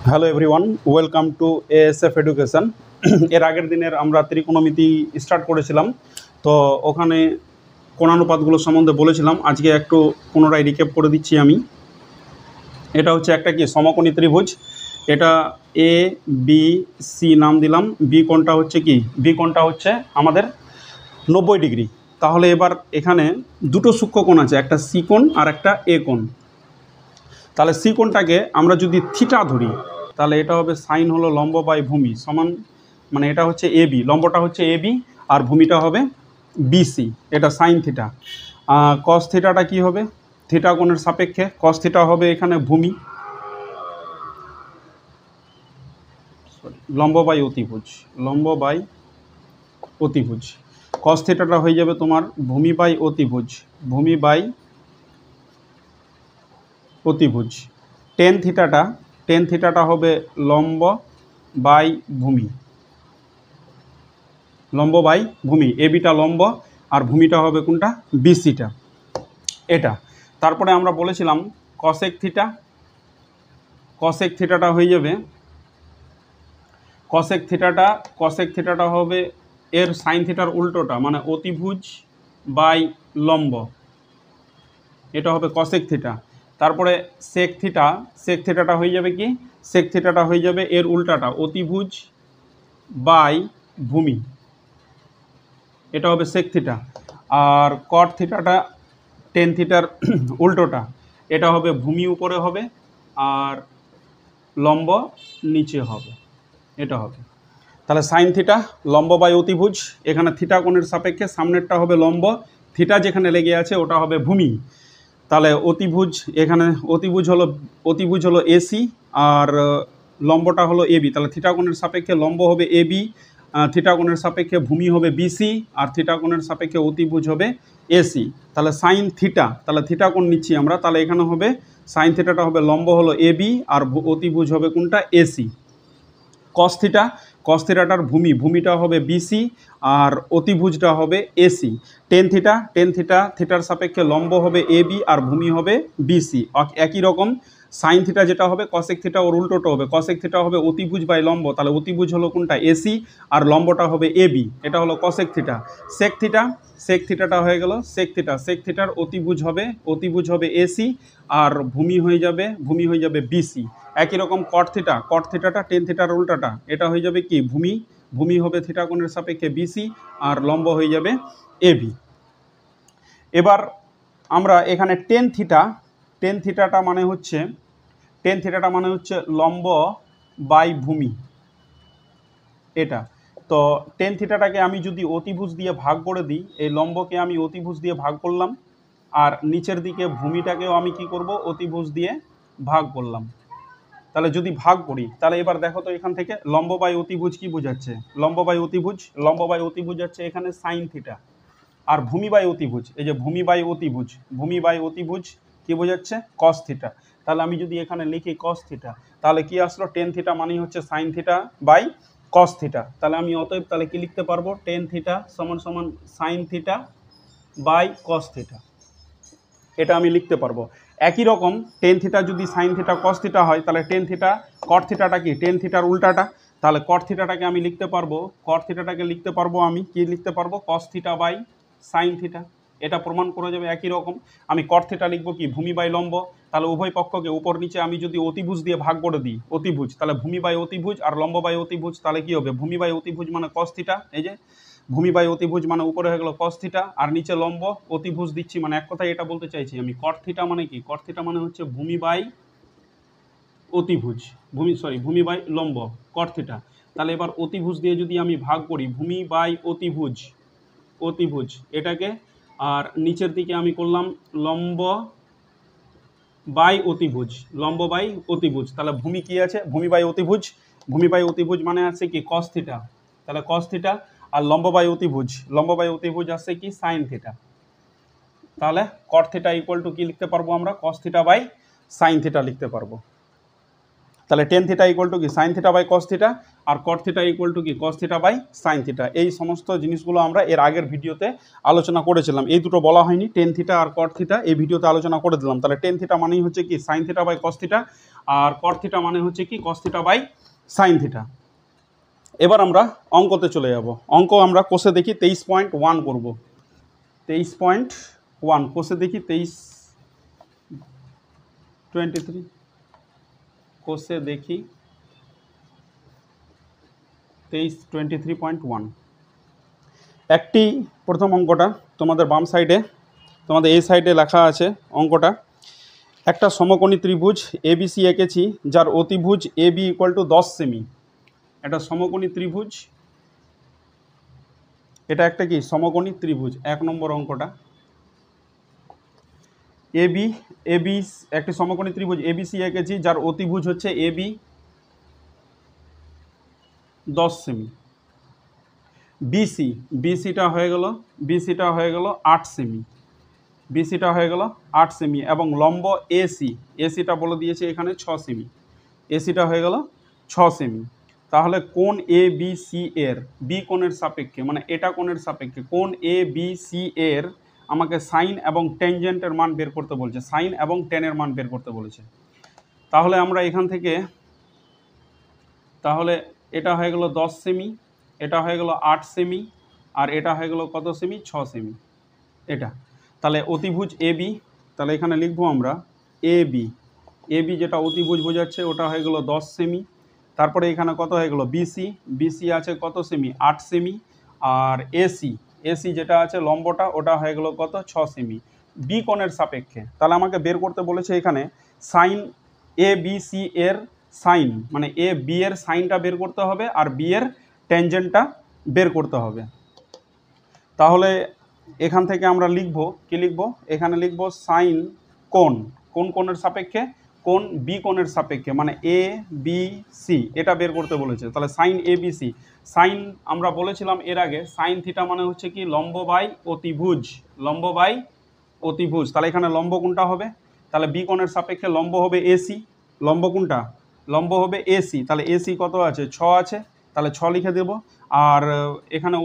Hello everyone, welcome to ASF education. এর আগের দিনের আমরা ত্রিকোণমিতি স্টার্ট করেছিলাম, তো ওখানে কোণানুপাতগুলো সম্বন্ধে বলেছিলাম। আজকে একটু পুনরায় রিক্যাপ করে দিচ্ছি আমি। এটা হচ্ছে একটা কি সমকোণী ত্রিভুজ। এটা এ বি সি নাম দিলাম। বি কোণটা হচ্ছে কি, বি কোণটা হচ্ছে আমাদের 90 ডিগ্রি। তাহলে এবার এখানে দুটো সূক্ষ্ম কোণ আছে, একটা সি কোণ আর একটা এ কোণ। তাহলে সি কোণটাকে আমরা যদি থিটা ধরি, তাহলে এটা হবে সাইন হলো লম্ব বাই ভূমি সমান, মানে এটা হচ্ছে এ বি, লম্বটা হচ্ছে এ বি আর ভূমিটা হবে বিসি, এটা সাইন থিটা। কস থিটাটা কী হবে, থিটা কোণের সাপেক্ষে কস থিটা হবে এখানে ভূমি, লম্ব বাই অতিভুজ, লম্ব বাই অতিভুজ। কস থিটাটা হয়ে যাবে তোমার ভূমি বাই অতিভুজ, ভূমি বাই অতিভুজ। টেন থিটাটা হবে লম্ব বাই ভূমি, লম্ব বাই ভূমি। এ বিটা লম্ব আর ভূমিটা হবে কোনটা, বিসিটা, এটা। তারপরে আমরা বলেছিলাম কসেক থিটা, কসেক থিটাটা হয়ে যাবে, কসেক থিটাটা হবে এর সাইন থিটার উল্টোটা, মানে অতিভুজ বাই লম্ব, এটা হবে কসেক থিটা। তারপরে সেক থিটা, সেক থিটাটা হয়ে যাবে কি, সেক থিটাটা হয়ে যাবে এর উল্টাটা, অতিভুজ বাই ভূমি, এটা হবে সেক থিটা। আর কট থিটাটা টেন থিটার উল্টোটা, এটা হবে ভূমি উপরে হবে আর লম্ব নিচে হবে, এটা হবে। তাহলে সাইন থিটা লম্ব বাই অতিভুজ, এখানে থিটা কোণের সাপেক্ষে সামনেরটা হবে লম্ব, থিটা যেখানে লেগে আছে ওটা হবে ভূমি। তাহলে অতিভুজ, এখানে অতিভুজ হলো এসি আর লম্বটা হলো এবি। তাহলে থিটা কোণের সাপেক্ষে লম্ব হবে এবি, থিটা কোণের সাপেক্ষে ভূমি হবে বিসি আর থিটা কোণের সাপেক্ষে অতিভুজ হবে এসি। তাহলে সাইন থিটা, তাহলে থিটা কোণ নিচ্ছি আমরা, তাহলে এখানে হবে সাইন থিটাটা হবে লম্ব হলো এবি আর অতিভুজ হবে কোনটা, এসি। কস থিটা, কস থিটাটার ভূমিটা হবে বিসি আর অতিভুজটা হবে এসি। টেন থিটা, থিটার সাপেক্ষে লম্ব হবে এবি আর ভূমি হবে বিসি। একই রকম সাইন থিটা যেটা হবে কসেক থিটা ওর উল্টোটা হবে, কসেক থিটা হবে অতিভুজ বাই লম্ব, তাহলে অতিভুজ হলো কোনটা, এসি আর লম্বটা হবে এবি, এটা হলো কসেক থিটা। সেক থিটাটা হয়ে গেল সেক থিটা, সেক থিটার অতিভুজ হবে এসি আর ভূমি হয়ে যাবে বিসি। একই রকম কট থিটাটা টেন থিটার উল্টাটা, এটা হয়ে যাবে কি ভূমি হবে থিটা কোণের সাপেক্ষে বিসি আর লম্ব হয়ে যাবে এবি। এবার আমরা এখানে টেন থিটাটা মানে হচ্ছে লম্ব বাই ভূমি, এটা। তো টেন থিটাটাকে আমি যদি অতিভুজ দিয়ে ভাগ করে দিই, এই লম্বকে আমি অতিভুজ দিয়ে ভাগ করলাম আর নিচের দিকে ভূমিটাকেও আমি কি করব, অতিভুজ দিয়ে ভাগ করলাম। তাহলে যদি ভাগ করি, তাহলে এবার দেখো তো এখান থেকে লম্ব বাই অতিভুজ কি বোঝাচ্ছে, লম্ব বাই অতিভুজ হচ্ছে এখানে সাইন থিটা, আর ভূমি বাই অতিভুজ, এই যে ভূমি বাই অতিভুজ কি বোঝাচ্ছে, কস থিটা। তাহলে আমি যদি এখানে লিখি কস থিটা, তাহলে কি আসলো, টেন থিটা মানেই হচ্ছে sine theta by cos theta. তাহলে আমি অতএব তাহলে কি লিখতে পারবো, টেন থিটা সমান সমান sine theta by cos theta, এটা আমি লিখতে পারবো। একই রকম টেন থিটা যদি সাইন থিটা কস থিটা হয়, তাহলে টেন থিটা কট থিটাটা কি, টেন থিটার উল্টাটা, তাহলে কট থিটাটাকে আমি লিখতে পারবো, আমি কি লিখতে পারবো, cos theta by sine theta, এটা প্রমাণ করা যাবে। একই রকম আমি কট থিটা লিখবো কি, ভূমি বাই লম্ব, তাহলে উভয় পক্ষকে উপর নিচে আমি যদি অতিভুজ দিয়ে ভাগ করে দিই, অতিভুজ, তাহলে ভূমি বাই অতিভুজ আর লম্ব বাই অতিভুজ, তাহলে কি হবে, ভূমি বাই অতিভুজ মানে কস থিটা, এই যে ভূমি বাই অতিভুজ মানে উপরে হয়ে গেল কস থিটা আর নিচে লম্ব অতিভুজ দিচ্ছি, মানে এক কথায় এটা বলতে চাইছি আমি, কট থিটা মানে কি, কট থিটা মানে হচ্ছে ভূমি বাই অতিভুজ, ভূমি বাই লম্ব, কট থিটা। তাহলে এবার অতিভুজ দিয়ে যদি আমি ভাগ করি, ভূমি বাই অতিভুজ এটাকে, আর নিচের দিকে আমি করলাম লম্ব বাই অতিভুজ, তাহলে ভূমি কি আছে, ভূমি বাই অতিভুজ মানে আছে কি কস থিটা, তাহলে কস থিটা, আর লম্ব বাই অতিভুজ আসছে কি সাইন থিটা। তাহলে কট থিটা ইকুয়াল টু কি লিখতে পারবো আমরা, cos theta by sine theta লিখতে পারবো। তাহলে টেন থিটা ইকুয়াল টু কি sine theta by cos theta, আর কট থিটা ইকুয়াল টু কি cos theta by sine theta. এই সমস্ত জিনিসগুলো আমরা এর আগের ভিডিওতে আলোচনা করেছিলাম। এই দুটো বলা হয়নি, টেন থিটা আর কট থিটা এই ভিডিওতে আলোচনা করে দিলাম। তাহলে টেন থিটা মানেই হচ্ছে কি sine theta by cos theta, আর কট থিটা মানে হচ্ছে কি cos theta by sine theta. এবার আমরা অঙ্কতে চলে যাব। অঙ্ক আমরা কোষে দেখি 23.1 করব। 23.1 কোষে দেখি 23 কোষে দেখি 23.1। একটি প্রথম অঙ্কটা তোমাদের বাম সাইডে, তোমাদের এই সাইডে লেখা আছে অঙ্কটা। একটা সমকোণী ত্রিভুজ এবিসি এঁকেছি যার অতিভুজ এবি ইকুয়াল টু 10 সেমি। এটা সমকোণী ত্রিভুজ, এটা একটা কি সমকোণী ত্রিভুজ। 1 নম্বর অঙ্কটা এবি একটি সমকোণী ত্রিভুজ এবিসি এঁকেছি যার অতিভুজ হচ্ছে এবি 10 সেমি। বিসিটা হয়ে গেল 8 সেমি, বিসিটা হয়ে গেল 8 সেমি, এবং লম্ব এসিটা বলে দিয়েছে এখানে 6 সেমি, এসিটা হয়ে গেল 6 সেমি। তাহলে কোণ এ বি সি এর বি কোণের সাপেক্ষে, মানে এটা কোণের সাপেক্ষে কোণ এ বি সি এর আমাকে সাইন এবং ট্যানজেন্টের মান বের করতে বলছে, সাইন এবং ট্যানের মান বের করতে বলেছে। তাহলে আমরা এখান থেকে, তাহলে এটা হয়ে গেল 10 সেমি, এটা হয়ে গেল 8 সেমি, আর এটা হয়ে গেল কত সেমি 6 সেমি এটা। তাহলে অতিভুজ এবি, তাহলে এখানে লিখবো আমরা এবি যেটা অতিভুজ বোঝাচ্ছে ওটা হয়ে গেল 10 সেমি। তারপরে এখানে কত হয়ে গেল বিসি আছে কত সেমি 8 সেমি, আর এসি যেটা আছে লম্বটা ওটা হয়ে গেল কত 6 সেমি বি কোণের সাপেক্ষে। তাহলে আমাকে বের করতে বলেছে এখানে সাইন এ বি সি এর সাইন, মানে এ বি এর সাইনটা বের করতে হবে আর বি এর ট্যানজেন্টটা বের করতে হবে। তাহলে এখান থেকে আমরা লিখব কি লিখব, এখানে লিখব সাইন কোন কোণের সাপেক্ষে, কোণ বি কোণের সাপেক্ষে, মানে এ বি সি এটা বের করতে বলেছে। তাহলে sign A B C, sign আমরা বলেছিলাম এর আগে সাইন থিটা মানে হচ্ছে কি লম্ব বাই অতিভুজ। তাহলে এখানে লম্ব কোনটা হবে, তাহলে বি কোণের সাপেক্ষে লম্ব হবে এসি, লম্ব কোনটা লম্ব হবে এসি। তাহলে এসি কত আছে 6 আছে, তাহলে 6 লিখে দেব। আর এখানে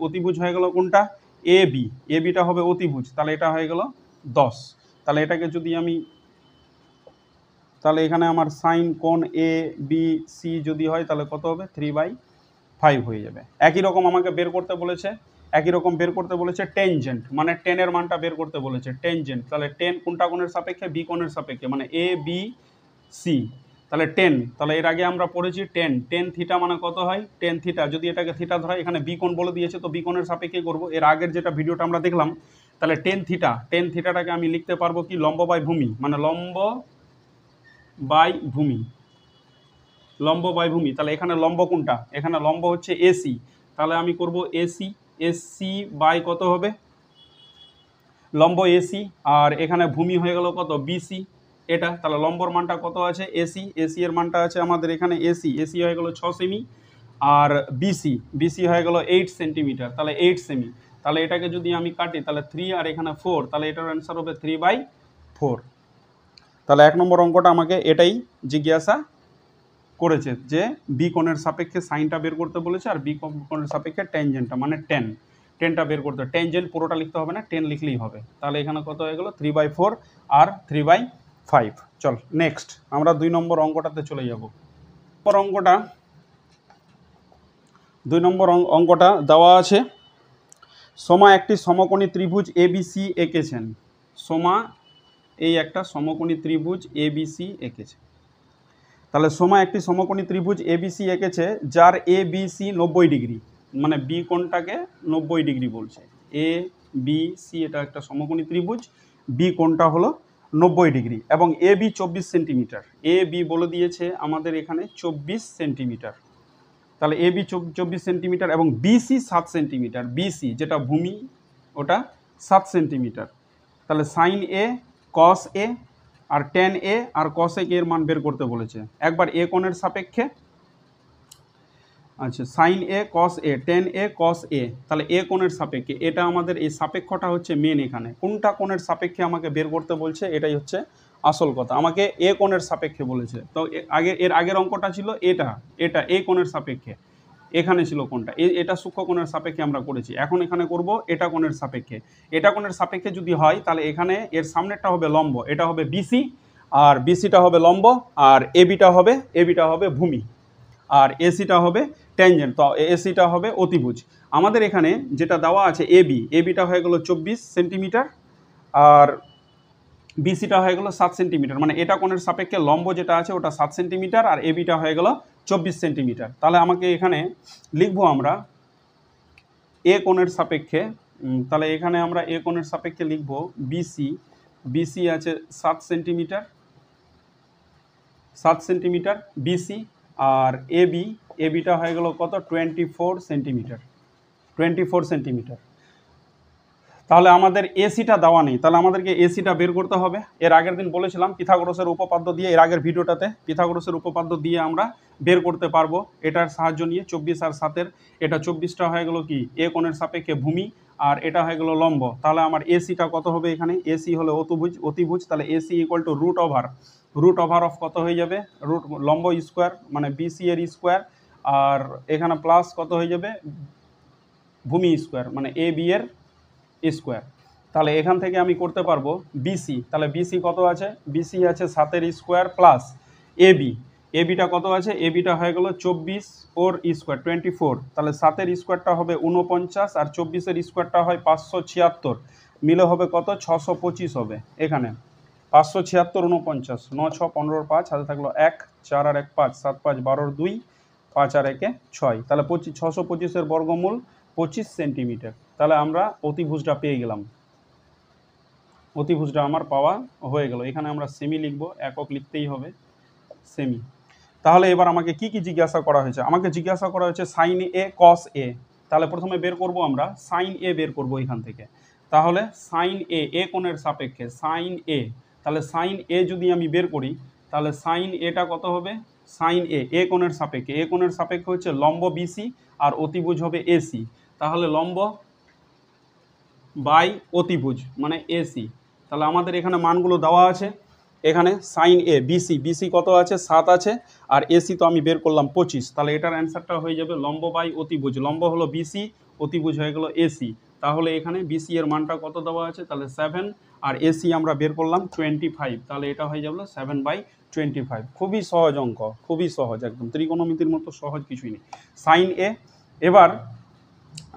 অতিভুজ হয়ে গেল কোনটা এবিটা হবে অতিভুজ, তাহলে এটা হয়ে গেল 10। তাহলে এটাকে যদি আমি, তাহলে এখানে আমার সাইন কোণ এ বি সি যদি হয় তাহলে কত হবে 3/5 হয়ে যাবে। একই রকম আমাকে বের করতে বলেছে টেনজেন্ট, মানে টেনের মানটা বের করতে বলেছে টেনজেন্ট। তাহলে টেন কোনটা কোণের সাপেক্ষে বি কোণের সাপেক্ষে, মানে এ বি সি। তাহলে টেন, তাহলে এর আগে আমরা পড়েছি টেন থিটা মানে কত হয়, টেন থিটা যদি এটাকে থিটা ধরা, এখানে বি কোণ বলে দিয়েছে তো বি কোণের সাপেক্ষে করব। এর আগের যেটা ভিডিওটা আমরা দেখলাম, তাহলে টেন থিটাটাকে আমি লিখতে পারবো কি লম্ব বাই ভূমি, মানে লম্ব বাই ভূমি। তাহলে এখানে লম্ব কোনটা, এখানে লম্ব হচ্ছে এসি, তাহলে আমি করব এসি বাই কত হবে লম্ব এসি, আর এখানে ভূমি হয়ে গেল কত বিসি এটা। তাহলে লম্বর মানটা কত আছে এসি এর মানটা আছে আমাদের এখানে এসি হয়ে গেল 6 সেমি, আর বিসি হয়ে গেল 8 সেন্টিমিটার, তাহলে 8 সেমি। তাহলে এটাকে যদি আমি কাটি তাহলে 3 আর এখানে 4, তাহলে এটার অ্যান্সার হবে 3/4। তাহলে 1 নম্বর অঙ্কটা আমাকে এটাই জিজ্ঞাসা করেছে যে বি কোণের সাপেক্ষে সাইনটা বের করতে বলেছে আর বি কোণের সাপেক্ষে ট্যানজেন্টটা, মানে টেনটা বের করতে হবে। ট্যানজেন্ট পুরোটা লিখতে হবে না, 10 লিখলেই হবে। তাহলে এখানে কত হয়ে গেল 3/4 আর 3/5। চল নেক্সট আমরা 2 নম্বর অঙ্কটাতে চলে যাব। দুই নম্বর অঙ্কটা দেওয়া আছে, সোমা একটি সমকোণী ত্রিভুজ এবিসি এঁকেছেন। সোমা এই একটা সমকোণী ত্রিভুজ এবিসি এঁকেছে। তাহলে সোমা একটি সমকোণী ত্রিভুজ এবিসি এঁকেছে যার এ বি সি 90 ডিগ্রি, মানে বি কোণটাকে 90 ডিগ্রি বলছে। এ বি সি এটা একটা সমকোণী ত্রিভুজ, বি কোণটা হলো 90 ডিগ্রি, এবং A B 24 centimetre. A B বলে দিয়েছে আমাদের এখানে 24 সেন্টিমিটার। তাহলে এ বি 24 সেন্টিমিটার এবং বিসি 7 সেন্টিমিটার। বিসি যেটা ভূমি ওটা 7 সেন্টিমিটার। তাহলে সাইন এ কস এ আর টেন এ আর কসেক এর মান বের করতে বলেছে। একবার এ কোণের সাপেক্ষে আচ্ছা সাইন এ কস এ টেন এ কস এ, তাহলে এ কোণের সাপেক্ষে, এটা আমাদের এই সাপেক্ষটা হচ্ছে মেন। এখানে কোনটা কোণের সাপেক্ষে আমাকে বের করতে বলছে, এটাই হচ্ছে আসল কথা। আমাকে এ কোণের সাপেক্ষে বলেছে, তো এর আগের অঙ্কটা ছিল এটা এটা এ কোণের সাপেক্ষে, এখানে ছিল কোনটা, এটা সূক্ষ্ম কোণের সাপেক্ষে আমরা করেছি। এখন এখানে করব এটা কোণের সাপেক্ষে। এটা কোণের সাপেক্ষে যদি হয় তাহলে এখানে এর সামনেরটা হবে লম্ব, এটা হবে বিসি, আর বিসিটা হবে লম্ব, আর এবিটা হবে ভূমি, আর এসিটা হবে ট্যানজেন্ট, তো এসিটা হবে অতিভুজ। আমাদের এখানে যেটা দেওয়া আছে এবিটা হয়ে গেল 24 সেন্টিমিটার, আর বিসিটা হয়ে গেল 7 সেন্টিমিটার, মানে এটা কোণের সাপেক্ষে লম্ব যেটা আছে ওটা 7 সেন্টিমিটার, আর এবিটা হয়ে গেল 24 সেন্টিমিটার। তাহলে আমাকে এখানে লিখবো আমরা এ কোণের সাপেক্ষে, তাহলে এখানে আমরা এ কোণের সাপেক্ষে লিখবো বিসি আছে 7 সেন্টিমিটার বিসি, আর এবিটা হয়ে গেল কত 24 সেন্টিমিটার। তাহলে আমাদের এসিটা দেওয়া নেই, তাহলে আমাদেরকে এসিটা বের করতে হবে। এর আগের দিন বলেছিলাম পিথাগোরাসের উপপাদ্য দিয়ে, এর আগের ভিডিওটাতে পিথাগোরাসের উপপাদ্য দিয়ে আমরা বের করতে পারবো এটার সাহায্য নিয়ে। 24 আর 7-এর, এটা 24টা হয়ে গেল কি এ কোণের সাপেক্ষে ভূমি, আর এটা হয়ে গেল লম্ব। তাহলে আমার এসিটা কত হবে, এখানে এসি হলো অতিভুজ, তাহলে AC equal to root over of কত হয়ে যাবে, রুট লম্ব স্কোয়ার মানে বিসি এর স্কোয়ার, আর এখানে প্লাস কত হয়ে যাবে ভূমি স্কোয়ার মানে এ বি এর স্কোয়ার। তাহলে এখান থেকে আমি করতে পারবো বিসি, তাহলে বিসি কত আছে, বিসি আছে 7-এর স্কোয়ার প্লাস এবিটা কত আছে, এবিটা হয়ে গেল 24 ওর স্কোয়ার 24, তাহলে 7-এর স্কোয়ারটা হবে 49, আর 24-এর স্কোয়ারটা হয় 576, মিলে হবে কত 625 হবে। এখানে 576 49, 9 6 15 5, হাতে থাকলো 1 4 আর 1 5, 7 5 12 2, 5 আর 1 6, তাহলে 625-এর বর্গমূল 25 সেন্টিমিটার। তাহলে আমরা অতিভুজটা পেয়ে গেলাম, অতিভুজটা আমার পাওয়া হয়ে গেল। এখানে আমরা সেমি লিখবো, একক লিখতেই হবে সেমি। তাহলে এবার আমাকে কি জিজ্ঞাসা করা হয়েছে, আমাকে জিজ্ঞাসা করা হয়েছে সাইন এ কস এ। তাহলে প্রথমে বের করব আমরা সাইন এ বের করব এখান থেকে। তাহলে সাইন এ কোণের সাপেক্ষে সাইন এ, তাহলে সাইন এ যদি আমি বের করি তাহলে সাইন এটা কত হবে, সাইন এ কোণের সাপেক্ষে হচ্ছে লম্ব বিসি, আর অতিভুজ হবে এসি। তাহলে লম্ব বাই অতিভুজ মানে এসি। তাহলে আমাদের এখানে মানগুলো দেওয়া আছে, এখানে সাইন এ বিসি কত আছে 7 আছে, আর এসি তো আমি বের করলাম 25, তাহলে এটার অ্যান্সারটা হয়ে যাবে লম্ব বাই অতিভুজ, লম্ব হলো বিসি, অতিভুজ হয়ে গেল এসি। তাহলে এখানে বিসি এর মানটা কত দেওয়া আছে, তাহলে 7, আর এসি আমরা বের করলাম 25, তাহলে এটা হয়ে যাবে 7/25। খুবই সহজ অঙ্ক, খুবই সহজ, একদম ত্রিকোণমিতির মতো সহজ কিছুই নেই। সাইন এ, এবার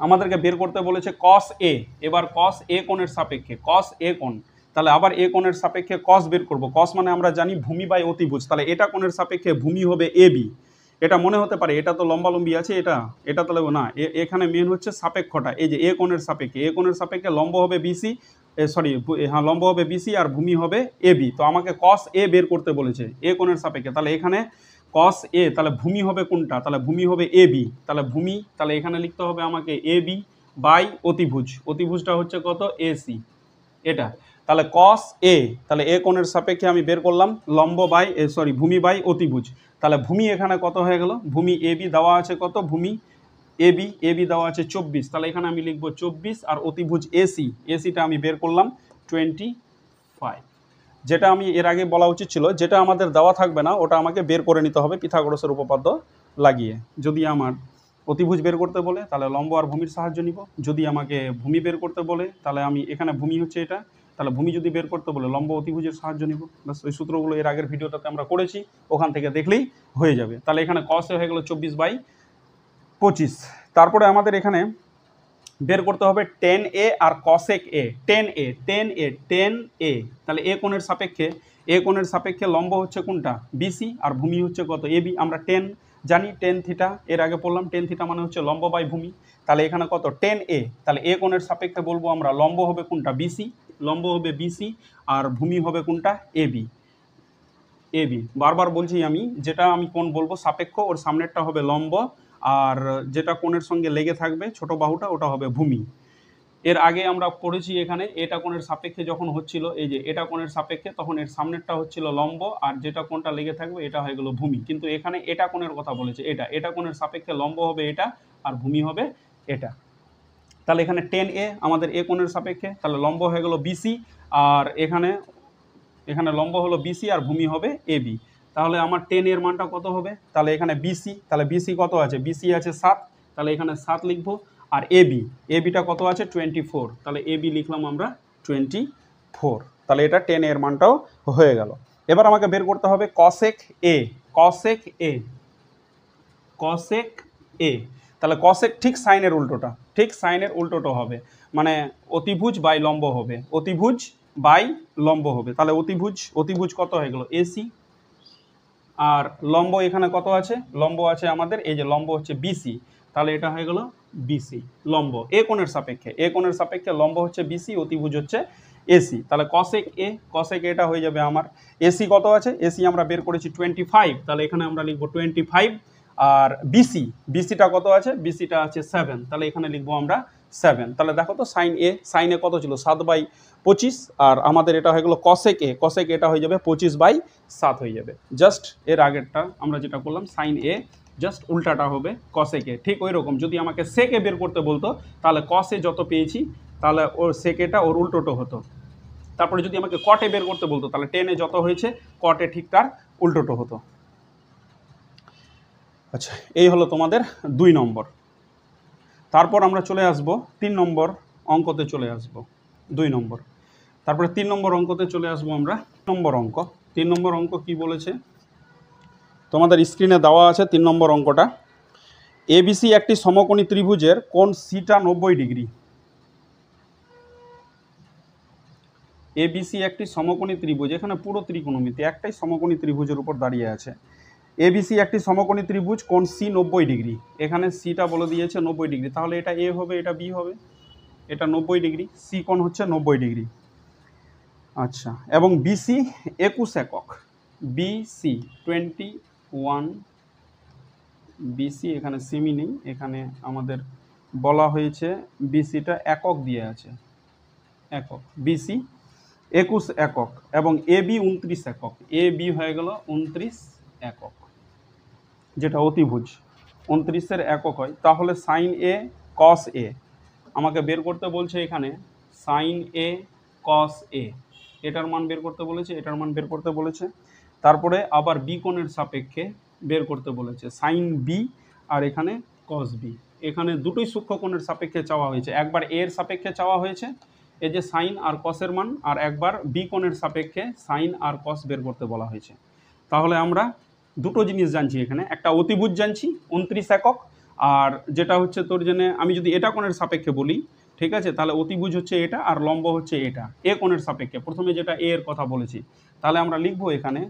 আমাদেরকে বের করতে বলেছে কস এ। এবার কস এ কোণের সাপেক্ষে, কস এ কোণ, তাহলে আবার এ কোণের সাপেক্ষে কস বের করব। কস মানে আমরা জানি ভূমি বাই অতিভুজ, তাহলে এটা কোণের সাপেক্ষে ভূমি হবে এবি। এটা মনে হতে পারে এটা তো লম্বালম্বি আছে, এটা তাহলে না, এখানে মেন হচ্ছে সাপেক্ষটা, এই যে এ কোণের সাপেক্ষে লম্ব হবে বিসি, হ্যাঁ লম্ব হবে বিসি, আর ভূমি হবে এবি। তো আমাকে কস এ বের করতে বলেছে এ কোণের সাপেক্ষে, তাহলে এখানে কস এ, তাহলে ভূমি হবে কোনটা, তাহলে ভূমি হবে এবি, তাহলে এখানে লিখতে হবে আমাকে এবি বাই অতিভুজটা হচ্ছে কত এসি এটা। তাহলে কস এ, তাহলে এ কোণের সাপেক্ষে আমি বের করলাম লম্ব বাই ভূমি বাই অতিভুজ। তাহলে ভূমি এখানে কত হয়ে গেল, ভূমি এবি দেওয়া আছে কত, ভূমি এবি দেওয়া আছে 24, তাহলে এখানে আমি লিখবো 24, আর অতিভুজ এসিটা আমি বের করলাম 25। যেটা আমি এর আগে বলা উচিত ছিল, যেটা আমাদের দেওয়া থাকবে না ওটা আমাকে বের করে নিতে হবে পিথাগোরাসের উপপাদ্য লাগিয়ে। যদি আমার অতিভুজ বের করতে বলে তাহলে লম্ব আর ভূমির সাহায্য নিব, যদি আমাকে ভূমি বের করতে বলে তাহলে আমি এখানে ভূমি হচ্ছে এটা, তাহলে ভূমি যদি বের করতে বলে লম্ব অতিভুজের সাহায্য নিব। বাস ওই সূত্রগুলো এর আগের ভিডিওটাতে আমরা করেছি, ওখান থেকে দেখলেই হয়ে যাবে। তাহলে এখানে কস হয়ে গেল 24/25। তারপরে আমাদের এখানে বের করতে হবে টেন এ আর কসেক এ, টেন এ, তাহলে এ কোণের সাপেক্ষে লম্ব হচ্ছে কোনটা বিসি, আর ভূমি হচ্ছে কত এবি। আমরা টেন জানি, টেন থিটা এর আগে পড়লাম, টেন থিটা মানে হচ্ছে লম্ব বাই ভূমি। তাহলে এখানে কত টেন এ, তাহলে এ কোণের সাপেক্ষে বলবো আমরা লম্ব হবে কোনটা বিসি, আর ভূমি হবে কোনটা এবি। বারবার বলছি আমি, যেটা আমি কোণ বলবো সাপেক্ষ, ওর সামনেরটা হবে লম্ব, আর যেটা কোণের সঙ্গে লেগে থাকবে ছোট বাহুটা ওটা হবে ভূমি। এর আগে আমরা পড়েছি এখানে এটা কোণের সাপেক্ষে যখন হচ্ছিল, এই যে এটা কোণের সাপেক্ষে, তখন এর সামনেরটা হচ্ছিল লম্ব আর যেটা কোণটা লেগে থাকবে এটা হয়ে গেল ভূমি। কিন্তু এখানে এটা কোণের কথা বলেছে, এটা কোণের সাপেক্ষে লম্ব হবে এটা আর ভূমি হবে এটা। তাহলে এখানে 10A আমাদের এ কোণের সাপেক্ষে, তাহলে লম্ব হয়ে গেল বিসি, আর এখানে লম্ব হলো বিসি আর ভূমি হবে এবি। তাহলে আমার 10 এর মানটা কত হবে? তাহলে এখানে বিসি, তাহলে বিসি কত আছে? বিসি আছে 7, তাহলে এখানে 7 লিখবো। আর এবিটা কত আছে? 24, তাহলে এবি লিখলাম আমরা 24। তাহলে এটা 10 এর মানটাও হয়ে গেল। এবার আমাকে বের করতে হবে কসেক এ। তাহলে কসেক ঠিক সাইনের উল্টোটা হবে, মানে অতিভুজ বাই লম্ব হবে, তাহলে অতিভুজ কত হয়ে গেল? এসি। আর লম্ব এখানে কত আছে? লম্ব আছে আমাদের, এই যে লম্ব হচ্ছে বিসি, তাহলে এটা হয়ে গেল বিসি লম্ব এ কোণের সাপেক্ষে লম্ব হচ্ছে বিসি, অতিভুজ হচ্ছে এসি। তাহলে কসেক এটা হয়ে যাবে আমার। এসি কত আছে? এসি আমরা বের করেছি 25, তাহলে এখানে আমরা লিখবো 25। আর বিসিটা কত আছে? বিসিটা আছে 7, তাহলে এখানে লিখবো আমরা 7। তাহলে দেখো তো সাইন এ কত ছিল? 7/25, আর আমাদের এটা হয়ে গেলো কসেক এটা হয়ে যাবে 25/7 হয়ে যাবে। জাস্ট এর আগেরটা আমরা যেটা করলাম সাইন এ, জাস্ট উল্টাটা হবে কসেকে। ঠিক ওই রকম যদি আমাকে সেকে বের করতে বলতো, তাহলে কসে যত পেয়েছি তাহলে ওর সেকেটা ওর উল্টোটো হতো। তারপরে যদি আমাকে কটে বের করতে বলতো, তাহলে 10 এ যত হয়েছে কটে ঠিক তার উল্টোটো হতো। আচ্ছা, এই হলো তোমাদের 2 নম্বর। তারপর আমরা চলে আসব 3 নম্বর অঙ্কতে চলে আসব। 2 নম্বর, তারপরে 3 নম্বর অঙ্কতে চলে আসবো আমরা। 3 নম্বর অঙ্ক কি বলেছে তোমাদের স্ক্রিনে দেওয়া আছে। 3 নম্বর অঙ্কটা, এবিসি একটি সমকোণী ত্রিভুজের কোণ সিটা 90 ডিগ্রি। এবিসি একটি সমকোণী ত্রিভুজ, এখানে পুরো ত্রিকোণমিতি, একটাই সমকোণী ত্রিভুজের উপর দাঁড়িয়ে আছে। এবিসি একটি সমকোণী ত্রিভুজ, কোণ সি 90 ডিগ্রি। এখানে সিটা বলে দিয়েছে 90 ডিগ্রি, তাহলে এটা এ হবে, এটা বি হবে, এটা 90 ডিগ্রি, সি কোণ হচ্ছে 90 ডিগ্রি। আচ্ছা, এবং বিসি 21 একক, বিসি 21, বিসি এখানে সিমি নেই, এখানে আমাদের বলা হয়েছে বিসিটা একক দিয়ে আছে, একক, বিসি 21 একক, এবং এবি 29 একক, এবি হয়ে গেল 29 একক, যেটা অতিভুজ 29-এর একক হয়। তাহলে সাইন এ কস এ আমাকে বের করতে বলছে, এখানে সাইন এ কস এ এটার মান বের করতে বলেছে, তারপরে আবার বি কোণের সাপেক্ষে বের করতে বলেছে সাইন বি, আর এখানে কস বি। এখানে দুটোই সূক্ষ্মকোণের সাপেক্ষে চাওয়া হয়েছে, একবার এ এর সাপেক্ষে চাওয়া হয়েছে এই যে সাইন আর কসের মান, আর একবার বি কোণের সাপেক্ষে সাইন আর কস বের করতে বলা হয়েছে। তাহলে আমরা দুটো জিনিস জানছি এখানে, একটা অতিভুজ জানছি 29 একক, আর যেটা হচ্ছে তোর জন্য আমি যদি এটা কোণের সাপেক্ষে বলি, ঠিক আছে, তাহলে অতিভুজ হচ্ছে এটা আর লম্ব হচ্ছে এটা এ কোণের সাপেক্ষে, প্রথমে যেটা এ এর কথা বলেছি। তাহলে আমরা লিখবো এখানে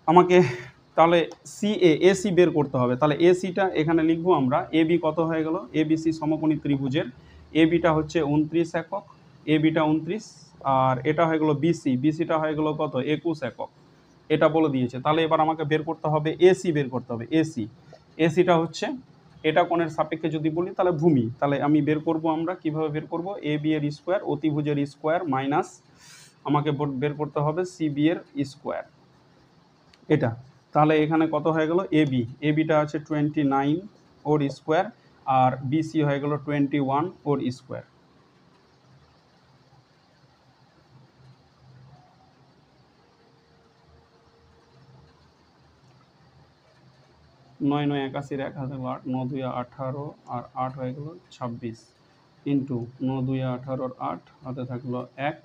আমাকে, তাহলে এসি বের করতে হবে, তাহলে এসিটা এখানে লিখবো আমরা, এবি কত হয়ে গেল? এবিসি সমকোণী ত্রিভুজের এবিটা হচ্ছে 29 একক, এবিটা 29, আর এটা হয়ে গেল বিসিটা হয়ে গেল কত? 21 একক, এটা বলে দিয়েছে। তাহলে এবার আমাকে বের করতে হবে এসি, এসিটা হচ্ছে এটা কোণের সাপেক্ষে যদি বলি তাহলে ভূমি। তাহলে আমি বের করব, আমরা কিভাবে বের করব? এ বি এর স্কোয়ার, অতিভুজের স্কোয়ার, মাইনাস আমাকে বের করতে হবে সিবি এর স্কোয়ার, এটা। তাহলে এখানে কত হয়ে গেল? এবিটা আছে 29 ওর স্কোয়ার, আর বিসি হয়ে গেল 21 ওর স্কোয়ার। নয় 9 81, 1 হাতে 8, 9 2 18, আর 8 হয়ে গেল 26, ইন্টু 9 2 18 8 হাতে থাকলো 1,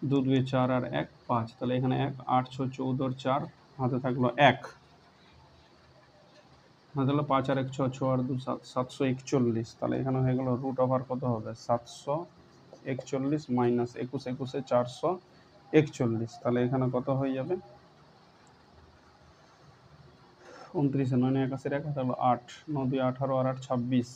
2 2 4 আর 1 5, তাহলে এখানে 1, 8 6 14 4 হাতে থাকলো 1, হাতে হলো 5 আর 1 6, 6 আর 2 7, 741, তাহলে এখানে হয়ে গেল রুট ওভার কত হবে? 741 মাইনাস 21 21 441, তাহলে এখানে কত হয়ে যাবে? 29 9 9 81 1 হাতে হলো 8, 9 2 18 আর 8 26,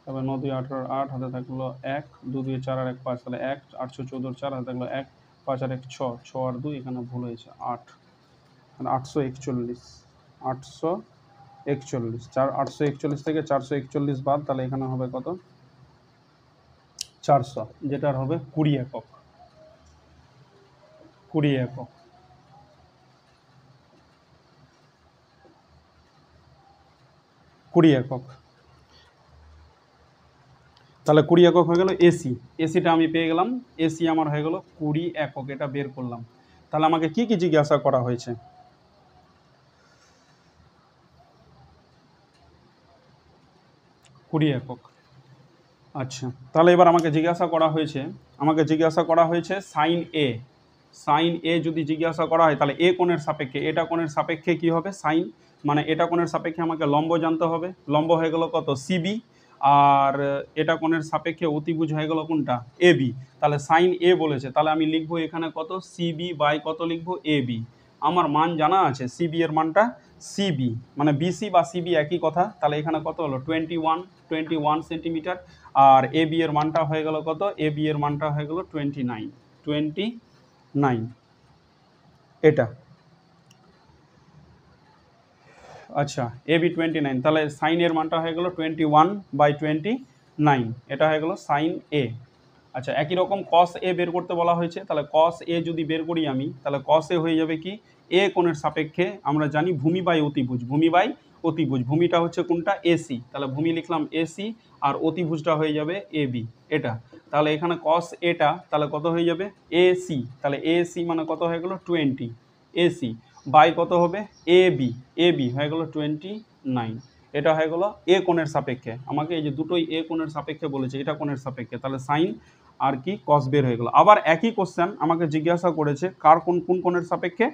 তবে 9 2 18 8 হাতে থাকলো 1, 2 2 4 আর 1 5, তাহলে 1, 8 6 14 4 হাতে থাকলো 1, 5 আর 1 6, 6 আর 2 এখানে ভুল হয়েছে 8, তাহলে 841, 841, 841 থেকে 441 বাদ, তাহলে এখানে হবে কত? 400, যেটার হবে 20 একক, 20 একক। তাহলে 20 একক হয়ে গেল এসি। এসিটা আমি পেয়ে গেলাম, এসি আমার হয়ে গেল 20 একক, এটা বের করলাম। তাহলে আমাকে কি কি জিজ্ঞাসা করা হয়েছে? কুড়ি একক। আচ্ছা, তাহলে এবার আমাকে জিজ্ঞাসা করা হয়েছে সাইন এ। সাইন এ যদি জিজ্ঞাসা করা হয় তাহলে এ কোণের সাপেক্ষে, এটা কোণের সাপেক্ষে কি হবে? সাইন, মানে এটা কোণের সাপেক্ষে আমাকে লম্ব জানতে হবে। লম্ব হয়ে গেল কত? সিবি। আর এটা কোণের সাপেক্ষে অতিভুজ হয়ে গেল কোনটা? A B. তাহলে সাইন এ বলেছে, তাহলে আমি লিখবো এখানে কত? সিবি বাই কত লিখবো? A B. আমার মান জানা আছে, সিবি এর মানটা, সিবি মানে বিসি বা সিবি একই কথা। তাহলে এখানে কত হলো? 21 সেন্টিমিটার। আর এ বি এর মানটা হয়ে গেল কত? এ বি এর মানটা হয়ে গেল 29। এটা আচ্ছা, এ বি 29, তাহলে সাইনের মানটা হয়ে গেল 21/29, এটা হয়ে গেল সাইন এ। আচ্ছা, একই রকম কস এ বের করতে বলা হয়েছে। তাহলে কস এ যদি বের করি আমি, তাহলে কস এ হয়ে যাবে কি? এ কোণের সাপেক্ষে আমরা জানি ভূমি বাই অতিভুজ, ভূমিটা হচ্ছে কোনটা? এসি। তাহলে ভূমি লিখলাম এসি, আর অতিভুজটা হয়ে যাবে এ বি, এটা। তাহলে এখানে কস এটা তাহলে কত হয়ে যাবে? এসি। তাহলে এসি মানে কত হয়ে গেল? 20 এসি বাই কত হবে? এ বি হয়ে গেল 29। এটা হয়ে গেল এ কোণের সাপেক্ষে। আমাকে এই যে দুটোই এ কোণের সাপেক্ষে বলেছে, এটা কোণের সাপেক্ষে, তাহলে সাইন আর কি কস বের হয়ে গেল। আবার একই কোশ্চেন আমাকে জিজ্ঞাসা করেছে কার কোন কোণের সাপেক্ষে?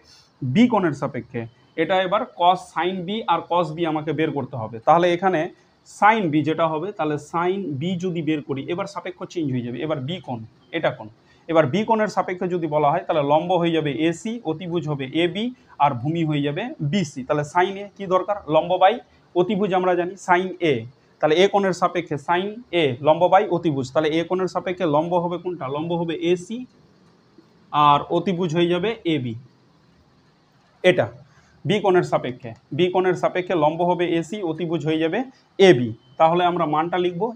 বি কোণের সাপেক্ষে। এটা এবার কস সাইন বি আর কস বি আমাকে বের করতে হবে। তাহলে এখানে সাইন বি যেটা হবে, তাহলে সাইন বি যদি বের করি, এবার সাপেক্ষ চেঞ্জ হয়ে যাবে। এবার বি কোণ, এটা কোণ। এবার বি কোণের সাপেক্ষে যদি বলা হয় তাহলে লম্ব হয়ে যাবে এসি, অতিভুজ হবে এ বি, আর ভূমি হয়ে যাবে বিসি। তাহলে সাইন এ কি দরকার? লম্ব বাই অতিভুজ আমরা জানি সাইন এ। তাহলে এ কোণের সাপেক্ষে সাইন এ লম্ব বাই অতিভুজ, তাহলে এ কোণের সাপেক্ষে লম্ব হবে কোনটা? লম্ব হবে এসি, আর অতিভুজ হয়ে যাবে এ বি, এটা বি কোণের সাপেক্ষে লম্ব হবে এসি, অতিভুজ হয়ে যাবে এ বি। তাহলে আমরা মানটা লিখবো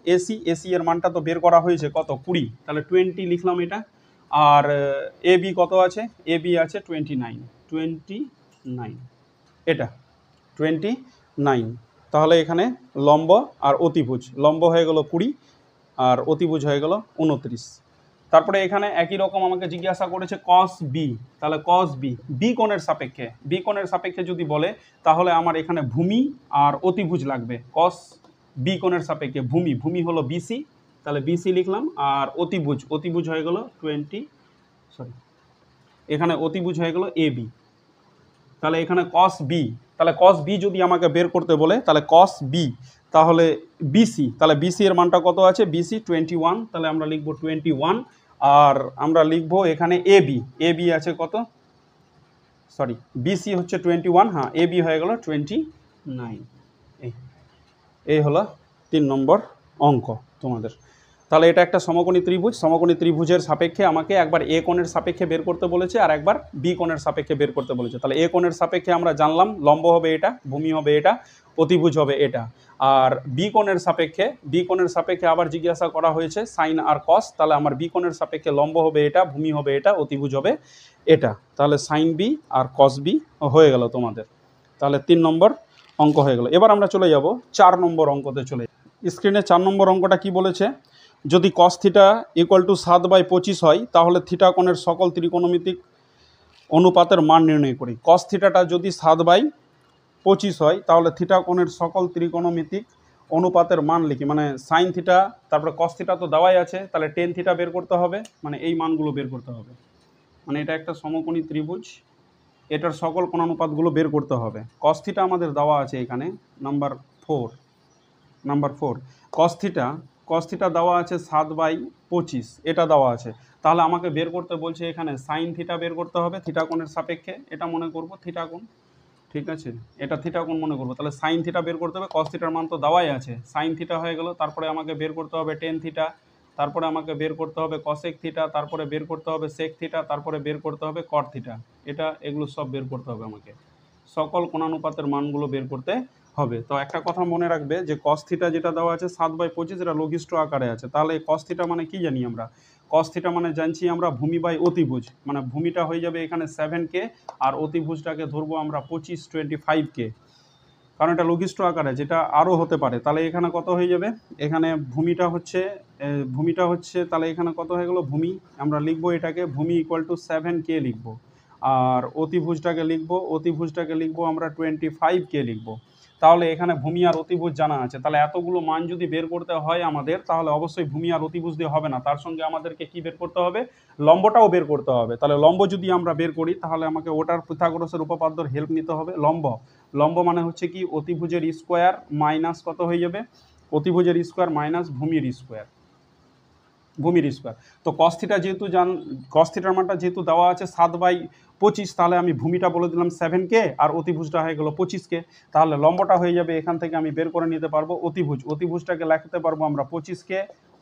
এসি এর মানটা তো বের করা হয়েছে কত? 20, তাহলে 20 লিখলাম এটা। আর এ বি কত আছে? এ বি আছে 29, এটা 29। তাহলে এখানে লম্ব আর অতিভুজ, লম্ব হয়ে গেল 20 আর অতিভুজ হয়ে গেল 29। তারপরে এখানে একই রকম আমাকে জিজ্ঞাসা করেছে কস বি। তাহলে কস বি বি কোণের সাপেক্ষে যদি বলে, তাহলে আমার এখানে ভূমি আর অতিভুজ লাগবে। কস বি কোণের সাপেক্ষে ভূমি হলো বিসি, তাহলে বিসি লিখলাম। আর অতিভুজ হয়ে গেল এখানে অতিভুজ হয়ে গেল এ বি। তাহলে এখানে কস বি, তাহলে কস বি যদি আমাকে বের করতে বলে, তাহলে কস বি তাহলে বিসি, তাহলে বিসি এর মানটা কত আছে? বিসি 21, তাহলে আমরা লিখবো 21। আর আমরা লিখবো এখানে এ বি আছে কত? বিসি হচ্ছে 21, হ্যাঁ, এ বি হয়ে গেল 29। এই হলো 3 নম্বর অঙ্ক তোমাদের। তাহলে এটা একটা সমকোণী ত্রিভুজের সাপেক্ষে আমাকে একবার এ কোণের সাপেক্ষে বের করতে বলেছে, আর একবার বি কোণের সাপেক্ষে বের করতে বলেছে। তাহলে এ কোণের সাপেক্ষে আমরা জানলাম লম্ব হবে এটা, ভূমি হবে এটা, অতিভুজ হবে এটা। আর বি কোণের সাপেক্ষে আবার জিজ্ঞাসা করা হয়েছে সাইন আর কস। তাহলে আমার বি কোণের সাপেক্ষে লম্ব হবে এটা, ভূমি হবে এটা, অতিভুজ হবে এটা। তাহলে সাইন বি আর কস বি হয়ে গেল তোমাদের। তাহলে 3 নম্বর অঙ্ক হয়ে গেল। এবার আমরা চলে যাব 4 নম্বর অঙ্কতে। স্ক্রিনে 4 নম্বর অঙ্কটা কি বলেছে? যদি কস থিটা ইকুয়াল টু 7/25 হয়, তাহলে থিটা কোণের সকল ত্রিকোণমিতিক অনুপাতের মান নির্ণয় করি। কস থিটাটা যদি 7/25 হয়, তাহলে থিটা কোণের সকল ত্রিকোণমিতিক অনুপাতের মান লিখি। মানে সাইন থিটা, তারপরে কস থিটা তো দেওয়াই আছে, তাহলে টেন থিটা বের করতে হবে, মানে এই মানগুলো বের করতে হবে। মানে এটা একটা সমকোণী ত্রিভুজ, এটার সকল কোণানুপাতগুলো বের করতে হবে। কস থিটা আমাদের দেওয়া আছে এখানে নাম্বার 4। কস থিটা দেওয়া আছে 7/25, এটা দেওয়া আছে। তাহলে আমাকে বের করতে বলছে এখানে সাইন থিটা বের করতে হবে থিটা কোণের সাপেক্ষে। এটা মনে করব থিটা কোণ, ঠিক আছে, এটা থিটা কোণ মনে করবো। তাহলে সাইন থিটা বের করতে হবে, কস থিটার মান তো দেওয়াই আছে, সাইন থিটা হয়ে গেল। তারপরে আমাকে বের করতে হবে টেন থিটা, তারপরে আমাকে বের করতে হবে কসেক থিটা, তারপরে বের করতে হবে সেক থিটা, তারপরে বের করতে হবে কট থিটা। এগুলো সব বের করতে হবে আমাকে, সকল কোণানুপাতের মানগুলো বের করতে হবে। তো একটা কথা মনে রাখবে যে cos থিটা যেটা দেওয়া আছে 7/25 এটা লঘিষ্ঠ আকারে আছে। তাহলে cos থিটা মানে কি জানি আমরা? cos থিটা মানে জানছি আমরা ভূমি বাই অতিভুজ, মানে ভূমিটা হয়ে যাবে এখানে 7k আর অতিভুজটাকে ধরবো আমরা 25 কে, কারণ এটা লঘিষ্ঠ আকারে, যেটা আরও হতে পারে। তাহলে এখানে কত হয়ে যাবে? এখানে ভূমিটা হচ্ছে তাহলে এখানে কত হয়ে গেল? ভূমি আমরা লিখবো এটাকে ভূমি ইকুয়াল টু 7k লিখবো, আর অতিভুজটাকে লিখবো আমরা 25k লিখবো। তাহলে এখানে ভূমি আর অতিভুজ জানা আছে। তাহলে এতগুলো মান যদি বের করতে হয় আমাদের, তাহলে অবশ্যই ভূমি আর অতিভুজ দিয়ে হবে না, তার সঙ্গে আমাদেরকে কি বের করতে হবে? লম্বটাও বের করতে হবে। তাহলে লম্ব যদি আমরা বের করি তাহলে আমাকে ওটার পিথাগোরাসের উপপাদ্যর হেল্প নিতে হবে। লম্ব মানে হচ্ছে কি অতিভুজের স্কোয়ার মাইনাস কত হয়ে যাবে? অতিভুজের স্কোয়ার মাইনাস ভূমির স্কোয়ার। তো cos থিটা যেহেতু cos থিটার মানটা যেহেতু দেওয়া আছে 7/25, তাহলে আমি ভূমিটা বলে দিলাম 7k আর অতিভুজটা হয়ে গেল 25k। তাহলে লম্বটা হয়ে যাবে, এখান থেকে আমি বের করে নিতে পারবো অতিভুজটাকে লিখতে পারবো আমরা 25k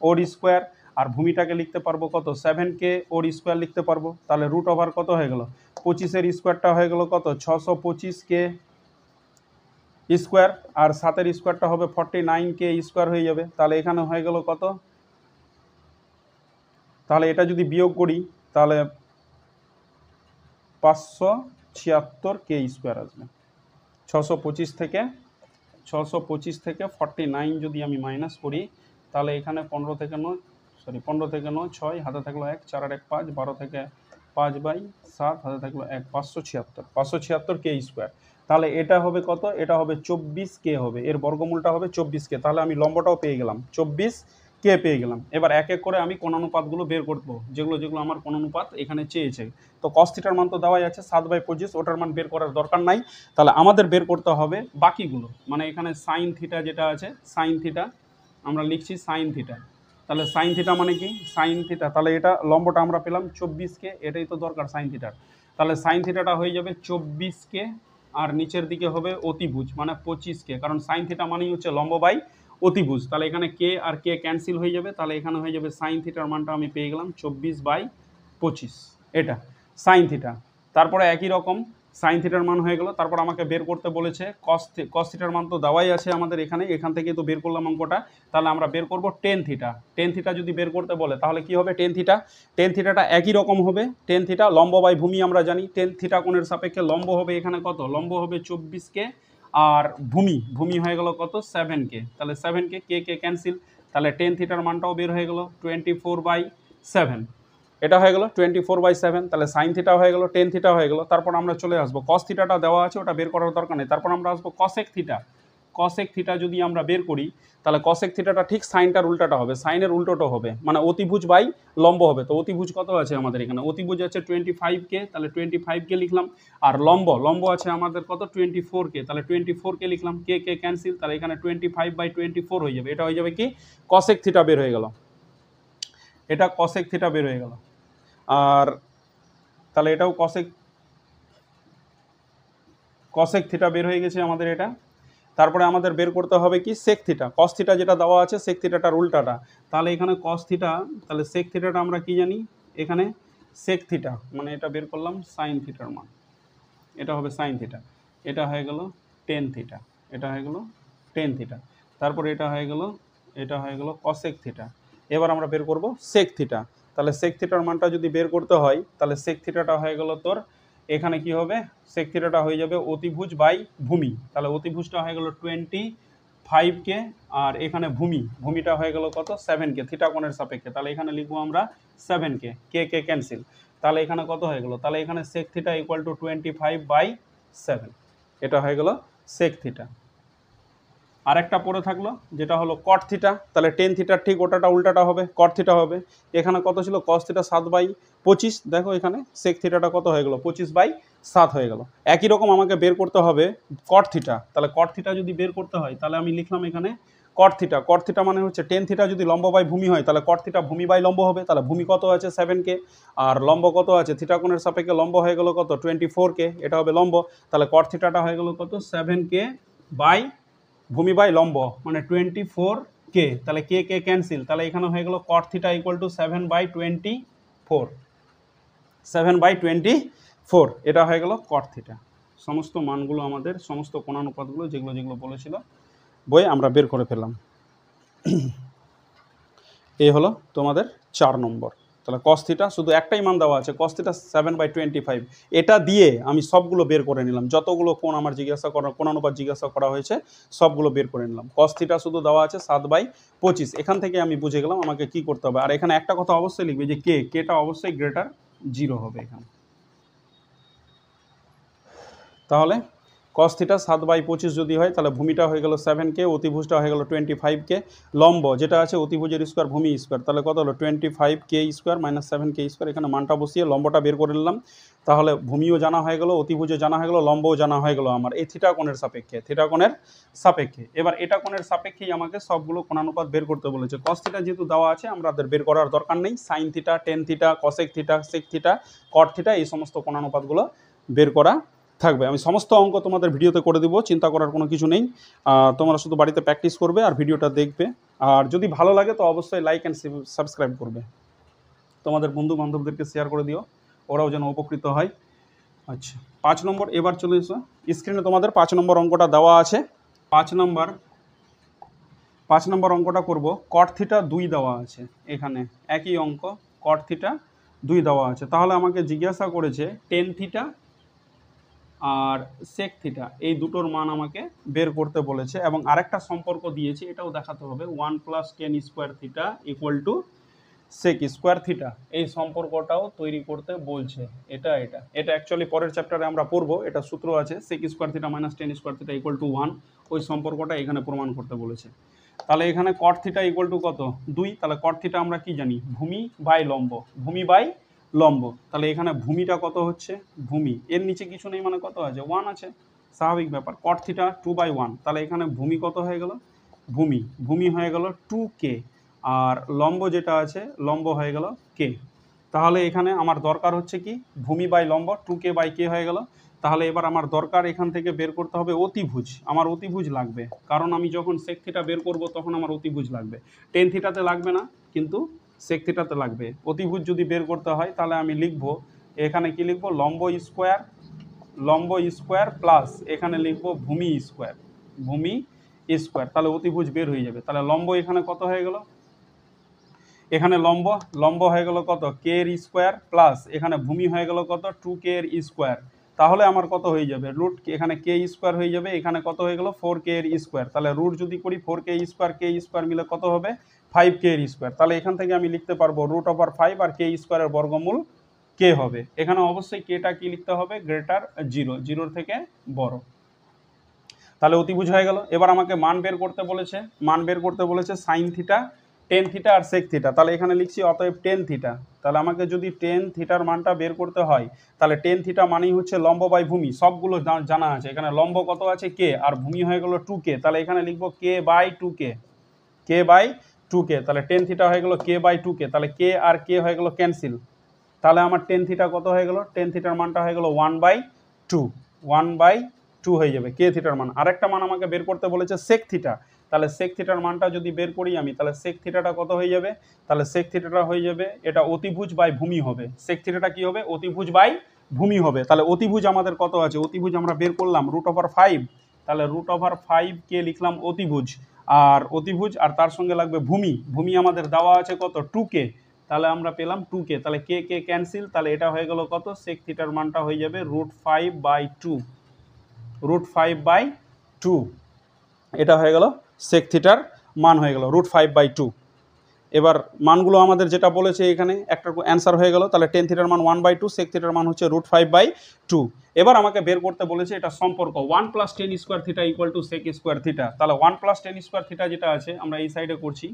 ওর স্কোয়ার, আর ভূমিটাকে লিখতে পারবো কত? 7k ওর স্কোয়ার লিখতে পারবো। তাহলে রুট ওভার কত হয়ে গেল? 25-এর স্কোয়ারটা হয়ে গেল কত? 625k স্কোয়ার, আর 7-এর স্কোয়ারটা হবে 49k স্কোয়ার হয়ে যাবে। তাহলে এখানে হয়ে গেল কত? তাহলে এটা যদি বিয়োগ করি তাহলে 576k স্কোয়ার আসবে। 625 থেকে 49 যদি আমি মাইনাস করি তাহলে এখানে 15 থেকে 9 6, হাতে থাকলো 1, 4 আর 1 5, 12 থেকে 5/7, হাতে থাকলো 1, 576k স্কোয়ার। তাহলে এটা হবে কত? এটা হবে 24k হবে, এর বর্গমূলটা হবে 24k। তাহলে আমি লম্বটাও পেয়ে গেলাম, 24k পেয়ে গেলাম। এবার এক এক করে আমি কোণানুপাতগুলো বের করবো, যেগুলো আমার কোণানুপাত এখানে চেয়েছে। তো cos থিটার মান তো দেওয়াই আছে 7/25, ওটার মান বের করার দরকার নাই। তাহলে আমাদের বের করতে হবে বাকিগুলো, মানে এখানে সাইন থিটা যেটা আছে, সাইন থিটা আমরা লিখছি সাইন থিটা। তাহলে সাইন থিটা মানে কি? সাইন থিটা, তাহলে এটা লম্বটা আমরা পেলাম 24k, এটাই তো দরকার সাইন থিটার। তাহলে সাইন থিটাটা হয়ে যাবে 24k, আর নিচের দিকে হবে অতিভুজ মানে 25k, কারণ সাইন থিটা মানেই হচ্ছে লম্ব বাই অতিভুজ। তাহলে এখানে কে আর কে ক্যান্সেল হয়ে যাবে, তাহলে এখানে হয়ে যাবে সাইন থিটার মানটা আমি পেয়ে গেলাম 24/25, এটা সাইন থিটা। তারপরে একই রকম সাইন থিটার মান হয়ে গেল। তারপর আমাকে বের করতে বলেছে কস থিটার মান তো দেওয়াই আছে আমাদের এখান থেকে তো বের করলাম অঙ্কটা। তাহলে আমরা বের করব টেন থিটা যদি বের করতে বলে তাহলে কি হবে? টেন থিটাটা একই রকম হবে। টেন থিটা লম্ব বাই ভূমি আমরা জানি, টেন থিটা কোণের সাপেক্ষে লম্ব হবে এখানে কত? লম্ব হবে 24k, আর ভূমি হয়ে গেল কত? 7k। তাহলে 7k কে ক্যান্সেল, তাহলে টেন থিটার মানটাও বের হয়ে গেল 24/7, এটা হয়ে গেল 24/7। তাহলে সাইন থিটা হয়ে গেল, টেন থিটা হয়ে গেল। তারপর আমরা চলে আসবো কস থিটাটা দেওয়া আছে, ওটা বের করার দরকার নেই। তারপর আমরা আসবো কসেক থিটা যদি আমরা বের করি তাহলে কসেক থিটাটা ঠিক সাইনটার উল্টাটা হবে, সাইনের উল্টোটা হবে, মানে অতিভুজ বাই লম্ব হবে। তো অতিভুজ কত আছে আমাদের এখানে? অতিভুজ আছে 25k, তাহলে 25k লিখলাম। আর লম্ব আছে আমাদের কত? 24k, তাহলে 24k লিখলাম। কে ক্যান্সেল, তাহলে এখানে 25/24 হয়ে যাবে। এটা হয়ে যাবে কি? কসেক থিটা বের হয়ে গেল, এটা কসেক থিটা বের হয়ে গেল। আর তাহলে এটাও কসেক থিটা বের হয়ে গেছে আমাদের এটা। তারপরে আমাদের বের করতে হবে কি? Sec theta. কস থিটা যেটা দেওয়া আছে সেক থিটাটার উল্টাটা। তাহলে এখানে কস থিটা, তাহলে সেক থিটাটা আমরা কি জানি? এখানে সেক থিটা মানে এটা বের করলাম সাইন থিটার মান, এটা হবে সাইন থিটা। এটা হয়ে গেল টেন থিটা, এটা হয়ে গেল টেন থিটা। তারপরে এটা হয়ে গেল কসেক থিটা। এবার আমরা বের করব সেক থিটা। তাহলে সেক থিটার মানটা যদি বের করতে হয় তাহলে সেক থিটাটা হয়ে গেল তোর এখানে কি হবে? সেক থিটাটা হয়ে যাবে অতিভুজ বাই ভূমি। তাহলে অতিভুজটা হয়ে গেল 25k, আর এখানে ভূমিটা হয়ে গেল কত? 7k থিটা কোণের সাপেক্ষে। তাহলে এখানে লিখবো আমরা 7k, কে ক্যান্সেল। তাহলে এখানে কত হয়ে গেল? তাহলে এখানে সেক থিটা ইকুয়াল টু 25/7, এটা হয়ে গেল সেক থিটা। আর একটা পড়ে থাকলো যেটা হলো কট থিটা। তাহলে টেন থিটার ঠিক ওটাটা উল্টাটা হবে, কট থিটা হবে। এখানে কত ছিল? কস থিটা 7/25, দেখো এখানে সেক থিটাটা কত হয়ে গেল? 25/7 হয়ে গেল। একই রকম আমাকে বের করতে হবে কট থিটা। তাহলে কট থিটা যদি বের করতে হয় তাহলে আমি লিখলাম এখানে কট থিটা মানে হচ্ছে টেন থিটা যদি লম্ব বাই ভূমি হয় তাহলে কট থিটা ভূমি বাই লম্ব হবে। তাহলে ভূমি কত আছে? 7k, আর লম্ব কত আছে? থিটা কোণের সাপেক্ষে লম্ব হয়ে গেল কত? 24k, এটা হবে লম্ব। তাহলে কট থিটাটা হয়ে গেল কত? 7k বাই ভূমি বাই লম্ব মানে 24k। তাহলে কে ক্যান্সেল, তাহলে এখানে হয়ে গেল কট থিটা ইকুয়াল টু 7/24, এটা হয়ে গেল কট থিটা। সমস্ত মানগুলো আমাদের সমস্ত কোণানুপাতগুলো যেগুলো যেগুলো বলেছিল বই আমরা বের করে ফেললাম। এই হলো তোমাদের 4 নম্বর। তাহলে cos থিটা শুধু একটাই মান দেওয়া আছে, cos থিটা 7/25। এটা দিয়ে আমি সবগুলো বের করে নিলাম, যতগুলো কোণ আমার কোণানুপাত জিজ্ঞাসা করা হয়েছে সবগুলো বের করে নিলাম। cos থিটা শুধু দেওয়া আছে 7/25। এখান থেকে আমি বুঝে গেলাম আমাকে কি করতে হবে। আর এখানে একটা কথা অবশ্যই লিখবে যে কেটা অবশ্যই গ্রেটার 0 হবে এখানে। তাহলে cos থিটা 7/25 যদি হয় তাহলে ভূমিটা হয়ে গেল 7K, অতিভুজটা হয়ে গেল 25K, লম্ব যেটা আছে অতিভুজের স্কোয়ার ভূমি স্কোয়ার, তাহলে কত হলো 25K square minus 7K square. এখানে মানটা বসিয়ে লম্বটা বের করে নিলাম। তাহলে ভূমিও জানা হয়ে গেল, অতিভুজও জানা হয়ে গেল, লম্বও জানা হয়ে গেল আমার এই থিটা কোণের সাপেক্ষে। এবার এটা কোণের সাপেক্ষেই আমাকে সবগুলো কোণানুপাত বের করতে বলেছে। cos থিটা যেহেতু দেওয়া আছে আমাদের বের করার দরকার নেই। Sine theta, tan theta, cosec theta, sec theta, cot theta এই সমস্ত কোণানুপাতগুলো বের করা থাকবে। আমি সমস্ত অঙ্ক তোমাদের ভিডিওতে করে দিব, চিন্তা করার কোনো কিছু নেই। তোমরা শুধু বাড়িতে প্র্যাকটিস করবে আর ভিডিওটা দেখবে। আর যদি ভালো লাগে তো অবশ্যই লাইক অ্যান্ড সাবস্ক্রাইব করবে, তোমাদের বন্ধু বান্ধবদেরকে শেয়ার করে দিও, ওরাও যেন উপকৃত হয়। আচ্ছা 5 নম্বর, এবার চলে এসো স্ক্রিনে তোমাদের 5 নম্বর অঙ্কটা দেওয়া আছে। 5 নম্বর অঙ্কটা করব। কট থিটা 2 দেওয়া আছে, এখানে একই অঙ্ক, কট থিটা 2 দেওয়া আছে। তাহলে আমাকে জিজ্ঞাসা করেছে টেন থিটা আর সেক থিটা এই দুটোর মান আমাকে বের করতে বলেছে, এবং আরেকটা সম্পর্ক দিয়েছে এটাও দেখাতে হবে, 1 + tan square theta = sec square theta. এই সম্পর্কটাও তৈরি করতে বলছে। এটা অ্যাকচুয়ালি পরের চ্যাপ্টারে আমরা পড়বো, এটা সূত্র আছে sec square theta minus tan square theta = 1, ওই সম্পর্কটা এখানে প্রমাণ করতে বলেছে। তাহলে এখানে কট থিটা = কত 2, তাহলে কট থিটা আমরা কি জানি ভূমি বাই লম্ব। তাহলে এখানে ভূমিটা কত হচ্ছে, ভূমি এর নিচে কিছু নেই মানে কত আছে 1 আছে, স্বাভাবিক ব্যাপার। কট থিটা 2/1, তাহলে এখানে ভূমি কত হয়ে গেল, ভূমি হয়ে গেল 2K, আর লম্ব যেটা আছে লম্ব হয়ে গেল K। তাহলে এখানে আমার দরকার হচ্ছে কি ভূমি বাই লম্ব, 2K/K হয়ে গেল। তাহলে এবার আমার দরকার এখান থেকে বের করতে হবে অতিভুজ, আমার অতিভুজ লাগবে, কারণ আমি যখন সেক থিটা বের করব তখন আমার অতিভুজ লাগবে। টেন থিটাতে লাগবে না, কিন্তু সেক থিটাতে লাগবে। অতিভুজ যদি বের করতে হয় তাহলে আমি লিখব, এখানে কি লিখব, লম্ব স্কোয়ার প্লাস এখানে লিখব ভূমি স্কোয়ার, তাহলে অতিভুজ বের হয়ে যাবে। তাহলে লম্ব এখানে কত হয়ে গেল, এখানে লম্ব হয়ে গেল কত k² প্লাস এখানে ভূমি হয়ে গেল কত 2k²। তাহলে আমার কত হয়ে যাবে রুট, এখানে k² হয়ে যাবে, এখানে কত হয়ে গেল 4k²। তাহলে রুট যদি করি 4k² মিলে কত হবে 5k²। তাহলে এখান থেকে আমি লিখতে পারবো √5 আর k² এর বর্গমূল k হবে। এখানে অবশ্যই কেটা কি লিখতে হবে গ্রেটার 0, 0 থেকে বড়। তাহলে অতিভুজ হয়ে গেল। এবার আমাকে মান বের করতে বলেছে সাইন থিটা, টেন থিটা আর সেক থিটা। তাহলে এখানে লিখছি অতএব টেন থিটা। তাহলে আমাকে যদি টেন থিটার মানটা বের করতে হয় তাহলে টেন থিটা মানেই হচ্ছে লম্ব বাই ভূমি, সবগুলো জানা আছে। এখানে লম্ব কত আছে k আর ভূমি হয়ে গেল 2k, তাহলে এখানে লিখবো k/2k। তাহলে টেন থিটা হয়ে গেল k/2k, তাহলে k আর k হয়ে গেল ক্যান্সেল। তাহলে আমার টেন থিটা কত হয়ে গেল, টেন থিটার মানটা হয়ে গেল 1/2 হয়ে যাবে কে থিটার মান। আরেকটা মান আমাকে বের করতে বলেছে সেক থিটা। তাহলে সেক থিটার মানটা যদি বের করি আমি, তাহলে সেক থিটাটা কত হয়ে যাবে, তাহলে সেক থিটাটা হয়ে যাবে এটা অতিভুজ বাই ভূমি হবে। সেক থিটাটা কি হবে, অতিভুজ বাই ভূমি হবে। তাহলে অতিভুজ আমাদের কত আছে, অতিভুজ আমরা বের করলাম √5, তাহলে √5 কে লিখলাম অতিভুজ, আর তার সঙ্গে লাগবে ভূমি আমাদের দেওয়া আছে কত 2k, তাহলে আমরা পেলাম 2k। তাহলে কে ক্যান্সেল, তাহলে এটা হয়ে গেল কত সেক থিটার মানটা হয়ে যাবে √5/2, এটা হয়ে গেল সেক থিটার মান হয়ে গেল √5/2। এবার মানগুলো আমাদের যেটা বলেছে এখানে একটা অ্যান্সার হয়ে গেল। তাহলে টেন থিটার মান 1/2, সেক থিটার মান হচ্ছে √5/2। এবার আমাকে বের করতে বলেছে এটা সম্পর্ক 1 + tan square theta = sec square theta. তাহলে 1 + tan স্কোয়ার থিটা যেটা আছে আমরা এই সাইডে করছি,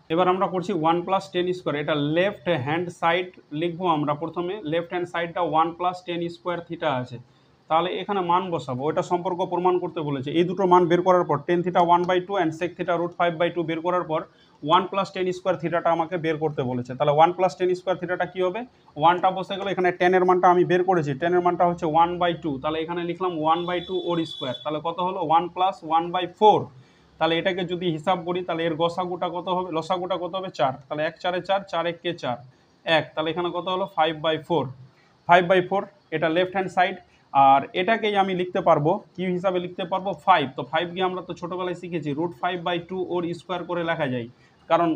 এবার আমরা করছি 1 + tan স্কোয়ার, এটা লেফট হ্যান্ড সাইড লিখবো আমরা প্রথমে, লেফট হ্যান্ড সাইডটা 1 + tan স্কোয়ার থিটা আছে। তাহলে এখানে মান বসাবো, এটা সম্পর্ক প্রমাণ করতে বলেছে। এই দুটো মান বের করার পর tan theta 1/2 and sec theta √5/2 বের করার পর 1 + tan স্কোয়ার থিটাটা আমাকে বের করতে বলেছে। তাহলে 1 + tan স্কোয়ার থিটাটা কি হবে, 1টা বসে গেল, এখানে টেনের মানটা আমি বের করেছি, টেনের মানটা হচ্ছে 1/2, তাহলে এখানে লিখলাম 1/2 ওর স্কোয়ার, তাহলে কত হলো 1 + 1/4। তাহলে এটাকে যদি হিসাব করি তাহলে এর লসাগুটা কত হবে 4, তাহলে 1 4 4, 4 1 4 1, তাহলে এখানে কত হলো 5/4, এটা লেফট হ্যান্ড সাইড। আর এটাকেই আমি লিখতে পারবো কি হিসাবে লিখতে পারবো 5। তো 5কে আমরা তো ছোটোবেলায় শিখেছি √5/2 ওর স্কোয়ার করে লেখা যায়, কারণ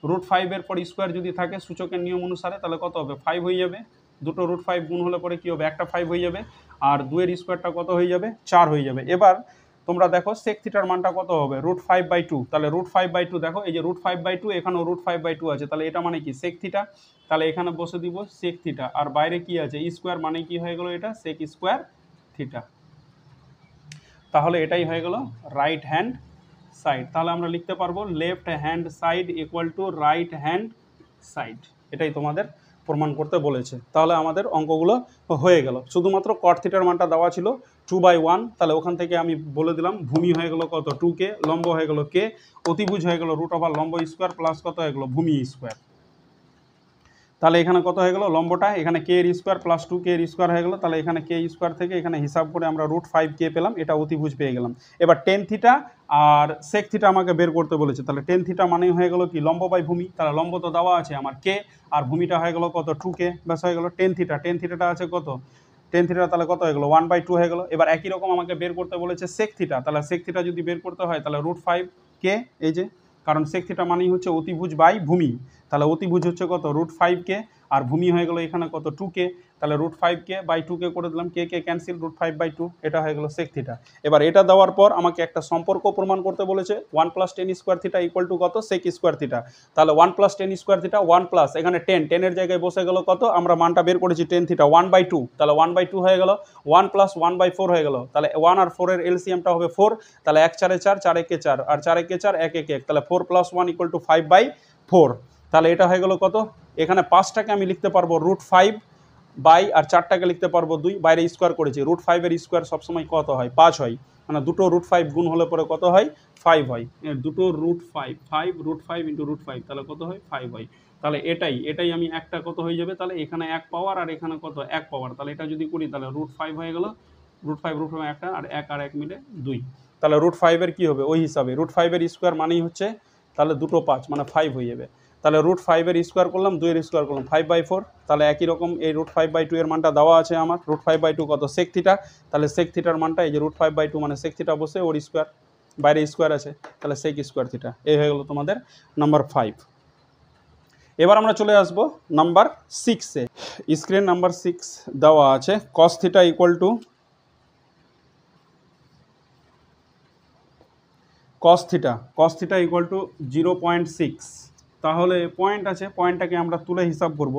√5 এর পর স্কোয়ার যদি থাকে সূচকের নিয়ম অনুসারে তাহলে কত হবে 5 হয়ে যাবে, দুটো √5 গুণ হলে পরে কী হবে একটা 5 হয়ে যাবে, আর 2 এর স্কোয়ারটা কত হয়ে যাবে 4 হয়ে যাবে। এবার তোমরা দেখো সেক থিটার মানটা কত হবে √5/2, তাহলে √5/2 দেখো এই যে √5/2 এখানেও √5/2 আছে, তাহলে এটা মানে কি সেক থিটা, তাহলে এখানে বসে দিব সেক থিটা, আর বাইরে কি আছে স্কোয়ার মানে কি হয়ে গেল এটা সেক স্কোয়ার থিটা। তাহলে এটাই হয়ে গেল রাইট হ্যান্ড সাইড। তাহলে আমরা লিখতে পারবো left hand side equal to right hand side, এটাই তোমাদের প্রমাণ করতে বলেছে। তাহলে আমাদের অঙ্কগুলো হয়ে গেল। শুধুমাত্র কট থিটার মানটা দেওয়া ছিল 2/1, তাহলে ওখান থেকে আমি বলে দিলাম ভূমি হয়ে গেল কত 2k, লম্ব হয়ে গেল k, অতিভুজ হয়ে গেল √ লম্ব স্কোয়ার প্লাস কত হয়ে গেল ভূমি স্কোয়ার। তাহলে এখানে কত হয়ে গেল লম্বটা, এখানে কে এর স্কোয়ার প্লাস 2k এর স্কোয়ার হয়ে গেল, তাহলে এখানে কে স্কোয়ার থেকে এখানে হিসাব করে আমরা √5k পেলাম, এটা অতিভুজ পেয়ে গেলাম। এবার টেন থিটা আর সেক থিটা আমাকে বের করতে বলেছে, তাহলে টেন থিটা মানেই হয়ে গেল কি লম্ব বাই ভূমি, তাহলে লম্ব তো দেওয়া আছে আমার কে, আর ভূমিটা হয়ে গেল কত 2k, ব্যাস হয়ে গেল টেন থিটা। টেন থিটাটা আছে কত টেন থিটা, তাহলে কত হয়ে গেল 1/2 হয়ে গেল। এবার একই রকম আমাকে বের করতে বলেছে সেক থিটা, তাহলে সেক থিটা যদি বের করতে হয় তাহলে √5k, এই যে কারণ সেক থিটা মানেই হচ্ছে অতিভুজ বাই ভূমি, তাহলে অতিভুজ হচ্ছে কত √5k, আর ভূমি হয়ে গেল এখানে কত 2k, তাহলে √5k/2k করে দিলাম, কে ক্যান্সেল, √5/2, এটা হয়ে গেল সেক থিটা। এবার এটা দেওয়ার পর আমাকে একটা সম্পর্ক প্রমাণ করতে বলেছে 1 + tan square theta equal two কত সেক স্কোয়ার থিটা, তাহলে 1 + tan স্কোয়ার থিটা 1 প্লাস এখানে 10 এর জায়গায় বসে গেল কত, আমরা মানটা বের করেছি টেন থিটা 1/2, তাহলে 1/2 হয়ে গেল, 1 + 1/4 হয়ে গেল, তাহলে 1 আর 4 এর এলসিএমটা হবে 4, তাহলে 1 4 4, 4 1 4, আর 4 1 4, 1 1 1, তাহলে 4 + 1 = 5/4। তাহলে এটা হয়ে গেল কত, এখানে 5টাকে আমি লিখতে পারবো √5 বাই, আর 4টাকে লিখতে পারবো 2, বাইরে স্কোয়ার করেছি, √5 এর স্কোয়ার সবসময় কত হয় 5 হয়, মানে দুটো √5 গুণ হলে পরে কত হয় 5 হয়, দুটো √5 5 × √5 তাহলে কত হয় 5 হয়। তাহলে এটাই আমি একটা কত হয়ে যাবে, তাহলে এখানে 1 পাওয়ার আর এখানে কত 1 পাওয়ার, তাহলে এটা যদি করি তাহলে √5 হয়ে গেল, √5 একটা, আর 1 আর 1 মিলে 2, তাহলে √5 এর কি হবে ওই হিসাবে √5 এর স্কোয়ার মানেই হচ্ছে তাহলে দুটো 5 মানে 5 হয়ে যাবে, তাহলে √5 এর স্কোয়ার করলাম, 2 এর স্কোয়ার করলাম 5/4, তাহলে একই রকম এই √5/2 এর মানটা দেওয়া আছে আমার, √5/2 কত সেক থিটা, তাহলে সেক থিটার মানটা এই যে √5/2 মানে সেক থিটা বসে ওর স্কোয়ার, বাইরে স্কোয়ার আছে, তাহলে সেক স্কোয়ার থিটা। এই হয়ে গেল তোমাদের নাম্বার 5। এবার আমরা চলে আসব নাম্বার 6-এ। স্ক্রিন নাম্বার 6 দেওয়া আছে cos theta equal two cos theta equal two 0.6, তাহলে পয়েন্ট আছে, পয়েন্টটাকে আমরা তুলে হিসাব করব,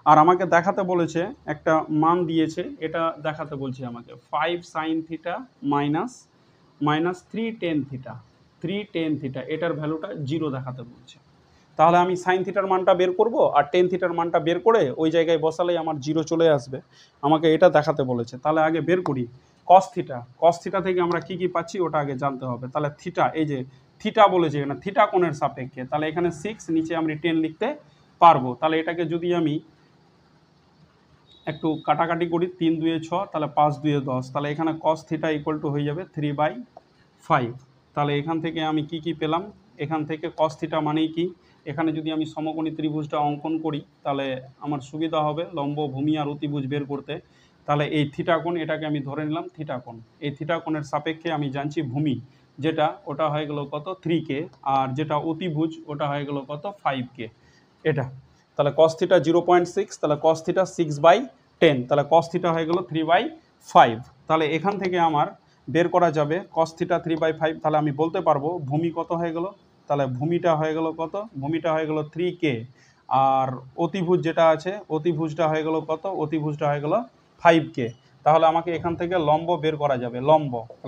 আর আমাকে দেখাতে বলেছে একটা মান দিয়েছে, এটা দেখাতে বলছে আমাকে 5 sin theta minus 3 tan theta, 3 tan theta, এটার ভ্যালুটা 0 দেখাতে বলছে। তাহলে আমি সাইন থিটার মানটা বের করব, আর টেন থিটার মানটা বের করে ওই জায়গায় বসালেই আমার 0 চলে আসবে, আমাকে এটা দেখাতে বলেছে। তাহলে আগে বের করি cos থিটা থেকে আমরা কি কি পাচ্ছি ওটা আগে জানতে হবে। তাহলে থিটা, এই যে থিটা বলেছে এখানে থিটা কোণের সাপেক্ষে, তাহলে এখানে 6 নিচে আমি 10 লিখতে পারবো। তাহলে এটাকে যদি আমি একটু কাটাকাটি করি 3 2 6, তাহলে 5 2 10, তাহলে এখানে cos থিটা ইকুয়াল টু হয়ে যাবে 3/5। তাহলে এখান থেকে আমি কি কি পেলাম, এখান থেকে cos থিটা মানেই কি, এখানে যদি আমি সমকোণী ত্রিভুজটা অঙ্কন করি তাহলে আমার সুবিধা হবে লম্ব ভূমি আর অতিভুজ বের করতে। তাহলে এই থিটা কোণ, এটাকে আমি ধরে নিলাম থিটা কোণ, এই থিটা কোণের সাপেক্ষে আমি জানছি ভূমি যেটা ওটা হয়ে গেল কত 3k, আর যেটা অতিভুজ ওটা হয়ে গেল কত 5k, এটা। তাহলে cos থিটা 0.6, তাহলে cos থিটা 6/10, তাহলে cos থিটা হয়ে গেল 3/5। তাহলে এখান থেকে আমার বের করা যাবে cos থিটা 3/5, তাহলে আমি বলতে পারবো ভূমি কত হয়ে গেল, তাহলে ভূমিটা হয়ে গেল কত, ভূমিটা হয়ে গেল 3k, আর অতিভুজ যেটা আছে অতিভুজটা হয়ে গেল কত, অতিভুজটা হয়ে গেল 5k। তাহলে আমাকে এখান থেকে লম্ব বের করা যাবে,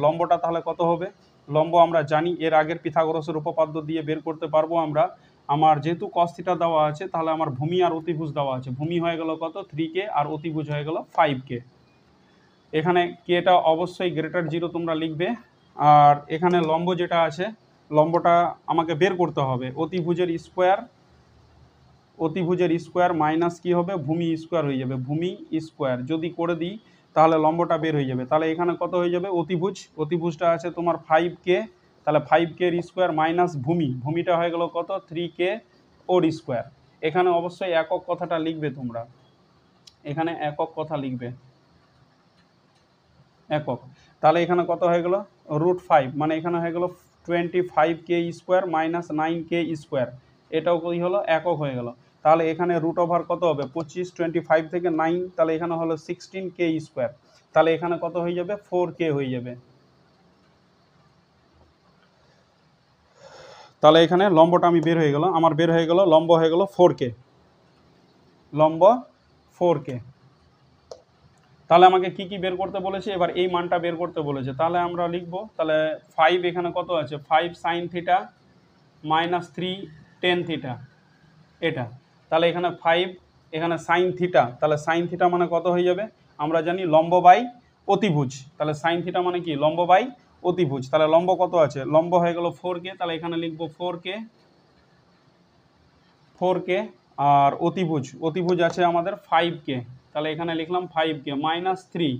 লম্বটা তাহলে কত হবে, লম্ব আমরা জানি এর আগের পিথাগোরাসের উপপাদ্য দিয়ে বের করতে পারবো আমরা। আমার যেহেতু cos থিটা দেওয়া আছে তাহলে আমার ভূমি আর অতিভুজ দেওয়া আছে, ভূমি হয়ে গেল কত 3k, আর অতিভুজ হয়ে গেল 5k। এখানে কেটা অবশ্যই >0 তোমরা লিখবে, আর এখানে লম্ব যেটা আছে লম্বটা আমাকে বের করতে হবে, অতিভুজের স্কোয়ার মাইনাস কি হবে ভূমি স্কোয়ার হয়ে যাবে, ভূমি স্কোয়ার যদি করে দিই তাহলে লম্বটা বের হয়ে যাবে। তাহলে এখানে কত হয়ে যাবে অতিভুজটা আছে তোমার 5k, তাহলে 5k এর স্কোয়ার মাইনাস ভূমিটা হয়ে গেল কত 3k ওর স্কোয়ার। এখানে অবশ্যই একক কথাটা লিখবে তোমরা, এখানে একক কথা লিখবে। একক। তাহলে এখানে কত হয়ে গেল √5, মানে এখানে হয়ে গেল 25k² মাইনাস 9k², এটাও কি হলো একক হয়ে গেল। তাহলে এখানে √ওভার কত হবে 25, 25 থেকে 9, তাহলে এখানে হলো 16k², তাহলে এখানে কত হয়ে যাবে 4k হয়ে যাবে। তাহলে এখানে লম্বটা আমি বের হয়ে গেল, আমার বের হয়ে গেল লম্ব হয়ে গেল 4k, লম্ব 4k। তাহলে আমাকে কি কি বের করতে বলেছে, এবার এই মানটা বের করতে বলেছে। তাহলে আমরা লিখব, তাহলে 5 এখানে কত আছে 5 sin theta minus 3 tan theta, এটা। তাহলে এখানে 5, এখানে sin থিটা, তাহলে sin থিটা মানে কত হয়ে যাবে, আমরা জানি লম্ব বাই অতিভুজ, তাহলে sin থিটা মানে কি লম্ব বাই অতিভুজ। তাহলে লম্ব কত আছে, লম্ব হয়ে গেল 4k, তাহলে এখানে লিখব 4k, আর অতিভুজ, অতিভুজ আছে আমাদের 5k, তাহলে এখানে লিখলাম 5k মাইনাস 3।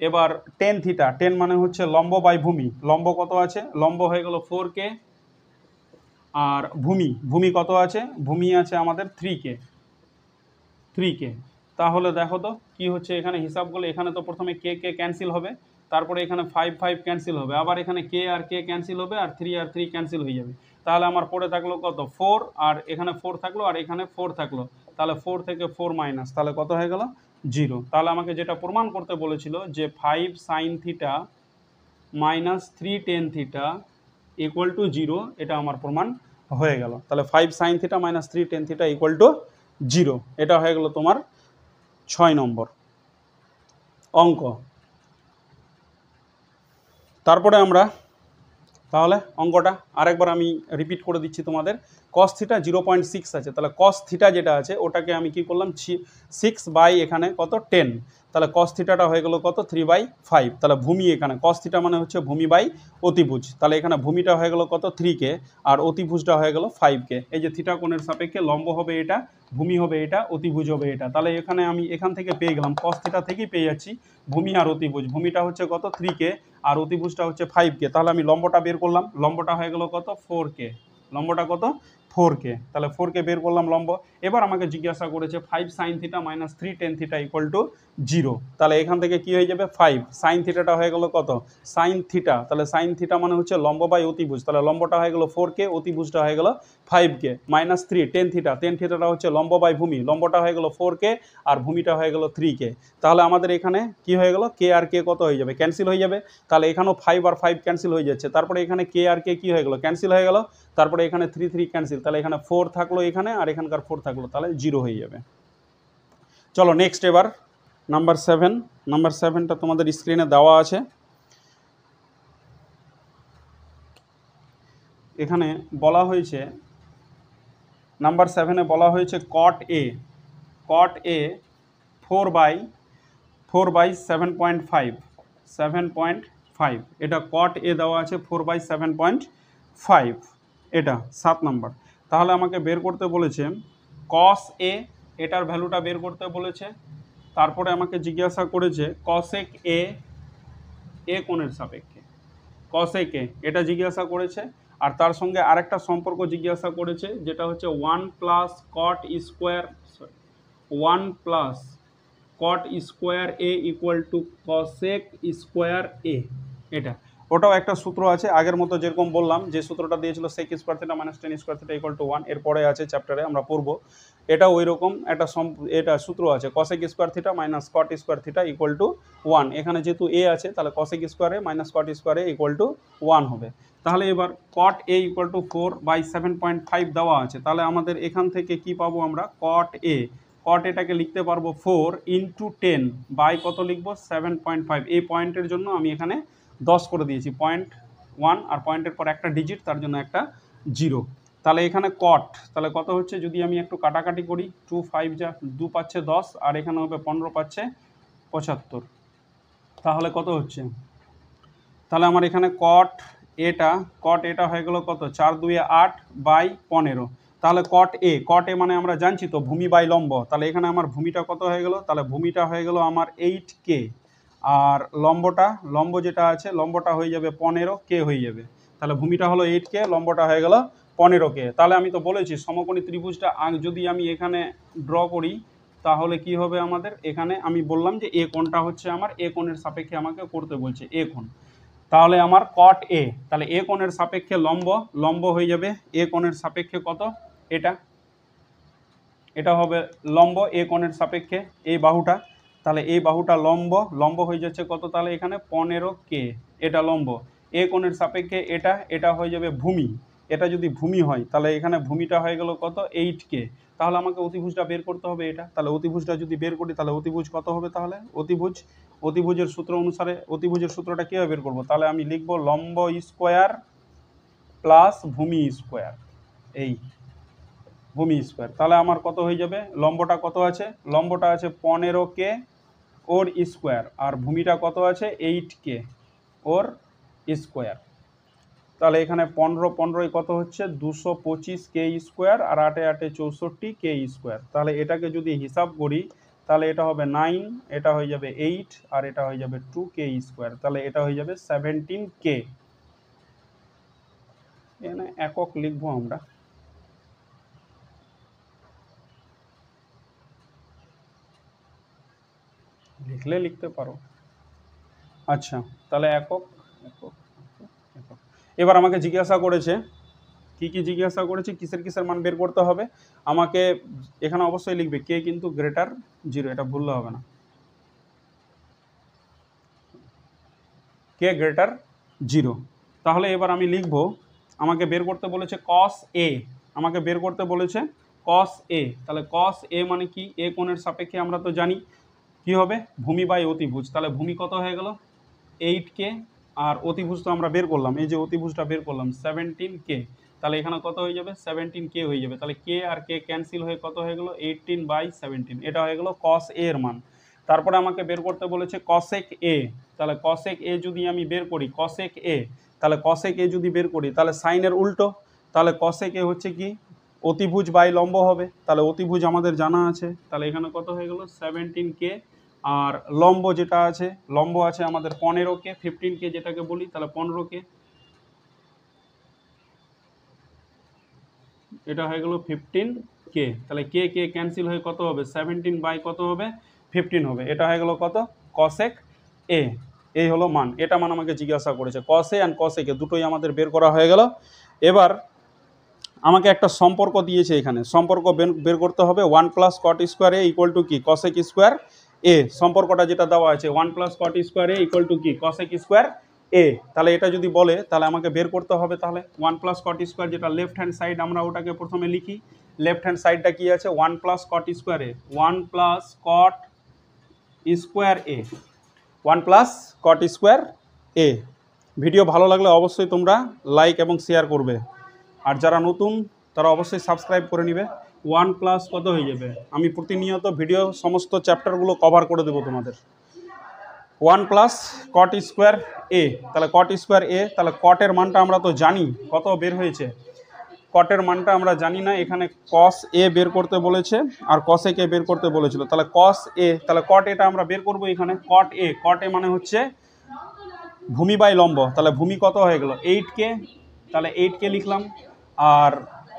এবার tan থিটা, tan মানে হচ্ছে লম্ব বাই ভূমি, লম্ব কত আছে, লম্ব হয়ে গেল 4k, আর ভূমি, ভূমি কত আছে, ভূমি আছে আমাদের 3k। তাহলে দেখো তো কি হচ্ছে এখানে হিসাবগুলো, এখানে তো প্রথমে কে ক্যান্সেল হবে, তারপরে এখানে 5 ক্যান্সেল হবে, আবার এখানে কে আর কে ক্যান্সেল হবে, আর 3 আর 3 ক্যান্সেল হয়ে যাবে। তাহলে আমার পড়ে থাকলো কত 4, আর এখানে 4 থাকলো, আর এখানে 4 থাকলো, তাহলে 4 থেকে 4 মাইনাস, তাহলে কত হয়ে গেল 0। তাহলে আমাকে যেটা প্রমাণ করতে বলেছিল যে 5 sin theta minus 3 tan theta equal two 0, এটা আমার প্রমাণ হয়ে গেল। তাহলে 5 sin theta minus 3 tan theta equal two 0, এটা হয়ে গেল তোমার 6 নম্বর অঙ্ক। তারপরে আমরা তাহলে অঙ্কটা আরেকবার আমি রিপিট করে দিচ্ছি তোমাদের। cos থিটা 0.6 আছে, তাহলে cos থিটা যেটা আছে ওটাকে আমি কি করলাম 6 বাই এখানে কত 10, তাহলে cos থিটাটা হয়ে গেল কত 3/5। তাহলে ভূমি, এখানে cos থিটা মানে হচ্ছে ভূমি বাই অতিভুজ, তাহলে এখানে ভূমিটা হয়ে গেল কত 3k, আর অতিভুজটা হয়ে গেল 5k। এই যে থিটা কোণের সাপেক্ষে লম্ব হবে এটা, ভূমি হবে এটা, অতিভুজ হবে এটা। তাহলে এখানে আমি এখান থেকে পেয়ে গেলাম cos থিটা থেকেই পেয়ে যাচ্ছি ভূমি আর অতিভুজ, ভূমিটা হচ্ছে কত 3k, আর অতিভুজটা হচ্ছে 5k। তাহলে আমি লম্বটা বের করলাম, লম্বটা হয়ে গেল কত 4k, লম্বটা কত 4k, তাহলে 4k বের করলাম লম্ব। এবার আমাকে জিজ্ঞাসা করেছে 5 sin theta minus 3 tan theta equal two 0, তাহলে এখান থেকে কি হয়ে যাবে 5 sin থিটাটা হয়ে গেল কত sin থিটা, তাহলে sin থিটা মানে হচ্ছে লম্ব বাই অতিভুজ, তাহলে লম্বটা হয়ে গেল 4k, অতিভুজটা হয়ে গেল 5k, minus 3 tan theta, tan থিটাটা হচ্ছে লম্ব বাই ভূমি, লম্বটা হয়ে গেল 4k, আর ভূমিটা হয়ে গেল 3k। তাহলে আমাদের এখানে কি হয়ে গেল কে আর কে কত হয়ে যাবে ক্যান্সেল হয়ে যাবে, তাহলে এখানেও 5 আর 5 ক্যান্সেল হয়ে যাচ্ছে, তারপরে এখানে কে আর কে কি হয়ে গেল ক্যান্সেল হয়ে গেল, তারপরে এখানে 3 3 ক্যান্সেল, তাহলে এখানে 4 থাকলো এখানে, আর এখানকার 4 থাকলো, তাহলে 0 হয়ে যাবে। চলো নেক্সট, এবার নাম্বার 7, নাম্বার 7টা তোমাদের স্ক্রিনে দেওয়া আছে। এখানে বলা হয়েছে নাম্বার 7-এ বলা হয়েছে cot A 4/7.5, এটা cot A দেওয়া আছে 4/7.5, এটা 7 নম্বর। তাহলে আমাকে বের করতে বলেছে cos A, এটার ভ্যালুটা বের করতে বলেছে। তারপরে আমাকে জিজ্ঞাসা করেছে cosec A, কোণের সাপেক্ষে cosec A, এটা জিজ্ঞাসা করেছে। আর তার সঙ্গে আরেকটা সম্পর্ক জিজ্ঞাসা করেছে, যেটা হচ্ছে 1 plus cot square A equal to cosec square A, এটা। ওটাও একটা সূত্র আছে, আগের মতো যেরকম বললাম যে সূত্রটা দিয়েছিল sec square theta minus tan square theta equal two 1, এরপরে আছে চ্যাপ্টারে আমরা পড়বো। এটা ওই রকম একটা এটা সূত্র আছে, cosec square theta minus cot square theta equal two 1। এখানে যেহেতু A আছে, তাহলে cosec square A minus cot square A equal to 1 হবে। তাহলে এবার cot A ইকুয়াল টু 4/7.5 দেওয়া আছে, তাহলে আমাদের এখান থেকে কি পাবো আমরা cot A, cot এটাকে লিখতে পারবো 4 ইন্টু 10 বাই কত লিখবো 7.5। এই পয়েন্টের জন্য আমি এখানে 10 করে দিয়েছি, 0.1 আর পয়েন্টের পর একটা ডিজিট, তার জন্য একটা 0। তাহলে এখানে cot, তাহলে কত হচ্ছে যদি আমি একটু কাটাকাটি করি, 2 5 যা 2 পাচ্ছে 10, আর এখানে হবে 15 পাচ্ছে 75, তাহলে কত হচ্ছে, তাহলে আমার এখানে cot এটা হয়ে গেল কত 4 2 8 বাই 15। তাহলে cot A মানে আমরা জানছি তো ভূমি বাই লম্ব, তাহলে এখানে আমার ভূমিটা কত হয়ে গেল, তাহলে ভূমিটা হয়ে গেল আমার 8k, আর লম্ব যেটা আছে লম্বটা হয়ে যাবে 15k হয়ে যাবে। তাহলে ভূমিটা হলো 8k, লম্বটা হয়ে গেল 15k। তাহলে আমি তো বলেছি সমকোণী ত্রিভুজটা যদি আমি এখানে ড্র করি, তাহলে কি হবে আমাদের এখানে আমি বললাম যে এ কোণটা হচ্ছে আমার এ কোণের সাপেক্ষে আমাকে করতে বলছে এ কোণ, তাহলে আমার কট এ, তাহলে এ কোণের সাপেক্ষে লম্ব, লম্ব হয়ে যাবে এ কোণের সাপেক্ষে কত, এটা এটা হবে লম্ব এ কোণের সাপেক্ষে এই বাহুটা, তাহলে এই বাহুটা লম্ব, লম্ব হয়ে যাচ্ছে কত, তাহলে এখানে 15K, এটা লম্ব এ কোণের সাপেক্ষে এটা, এটা হয়ে যাবে ভূমি, এটা যদি ভূমি হয় তাহলে এখানে ভূমিটা হয়ে গেল কত 8K, তাহলে আমাকে অতিভুজটা বের করতে হবে এটা, তাহলে অতিভুজটা যদি বের করি তাহলে অতিভুজ কত হবে, তাহলে অতিভুজের সূত্র অনুসারে অতিভুজের সূত্রটা কীভাবে বের করবো, তাহলে আমি লিখব লম্ব স্কোয়ার প্লাস ভূমি স্কোয়ার, এই ভূমি স্কোয়ার, তাহলে আমার কত হয়ে যাবে, লম্বটা কত আছে, লম্বটা আছে 15K ওর স্কোয়ার, আর ভূমিটা কত আছে 8K ওর স্কোয়ার, তাহলে এখানে 15 কত হচ্ছে 225K স্কোয়ার, আর 8 8 64K স্কোয়ার, তাহলে এটাকে যদি হিসাব করি তাহলে এটা হবে 9, এটা হয়ে যাবে 8, আর এটা হয়ে যাবে 2K স্কোয়ার, তাহলে এটা হয়ে যাবে 17K, এখানে একক লিখবো আমরা, লিখলে লিখতে পারো। আচ্ছা, তাহলে একক একক একক। এবার আমাকে জিজ্ঞাসা করেছে, কি কি জিজ্ঞাসা করেছে, কিসের কিসের মান বের করতে হবে আমাকে, এখানে অবশ্যই লিখবে কে কিন্তু গ্রেটার 0, এটা ভুললে হবে না, কে গ্রেটার 0। তাহলে এবার আমি লিখব, আমাকে বের করতে বলেছে cos A, আমাকে বের করতে বলেছে cos A, তাহলে cos A মানে কি, এ কোণের সাপেক্ষে আমরা তো জানি কি হবে ভূমি বাই অতিভুজ, তাহলে ভূমি কত হয়ে গেল 8K, আর অতিভুজ তো আমরা বের করলাম, এই যে অতিভুজটা বের করলাম 17K, তাহলে এখানে কত হয়ে যাবে 17K হয়ে যাবে, তাহলে K আর K ক্যান্সেল হয়ে কত হয়ে গেল 18/17, এটা হয়ে গেল cos A এর মান। তারপরে আমাকে বের করতে বলেছে cosec A, তাহলে cosec A যদি আমি বের করি cosec A, তাহলে cosec A যদি বের করি তাহলে সাইনের উল্টো, তাহলে cosec A হচ্ছে কি অতিভুজ বাই লম্ব হবে, তাহলে অতিভুজ আমাদের জানা আছে, তাহলে এখানে কত হয়ে গেল 17K, আর লম্ব যেটা আছে, লম্ব আছে আমাদের 15K, 15K যেটাকে বলি, তাহলে 15K, এটা হয়ে গেল 15K, তাহলে কে কে ক্যান্সেল হয়ে কত হবে 17 বাই কত হবে 15 হবে, এটা হয়ে গেল কত cosec A, এই হলো মান, এটা মান আমাকে জিজ্ঞাসা করেছে, cos A and cosec A দুটোই আমাদের বের করা হয়ে গেল। এবার আমাকে একটা সম্পর্ক দিয়েছে, এখানে সম্পর্ক বের করতে হবে 1 + cot square A equal to কি cosec স্কোয়ার A, সম্পর্কটা যেটা দেওয়া আছে 1 + cot square A equal to কি cosec স্কোয়ার A, তাহলে এটা যদি বলে তাহলে আমাকে বের করতে হবে, তাহলে 1 + cot স্কোয়ার যেটা লেফট হ্যান্ড সাইড আমরা ওটাকে প্রথমে লিখি, লেফট হ্যান্ড সাইডটা কি আছে 1 + cot square A, 1 + cot square A, 1 + cot square A। Video ভালো লাগলে অবশ্যই তোমরা লাইক এবং শেয়ার করবে, আর যারা নতুন তারা অবশ্যই সাবস্ক্রাইব করে নিবে। 1 + কত হয়ে যাবে, আমি প্রতিনিয়ত ভিডিও সমস্ত চ্যাপ্টারগুলো কভার করে দেবো তোমাদের। 1 + cot স্কোয়ার A, তাহলে cot স্কোয়ার A, তাহলে কটের মানটা আমরা তো জানি কত বের হয়েছে, কটের মানটা আমরা জানি না, এখানে cos A বের করতে বলেছে আর cosec A বের করতে বলেছিল, তাহলে cos A, তাহলে cot এটা আমরা বের করব, এখানে cot A মানে হচ্ছে ভূমি বাই লম্ব, তাহলে ভূমি কত হয়ে গেল 8K, তাহলে 8K লিখলাম, আর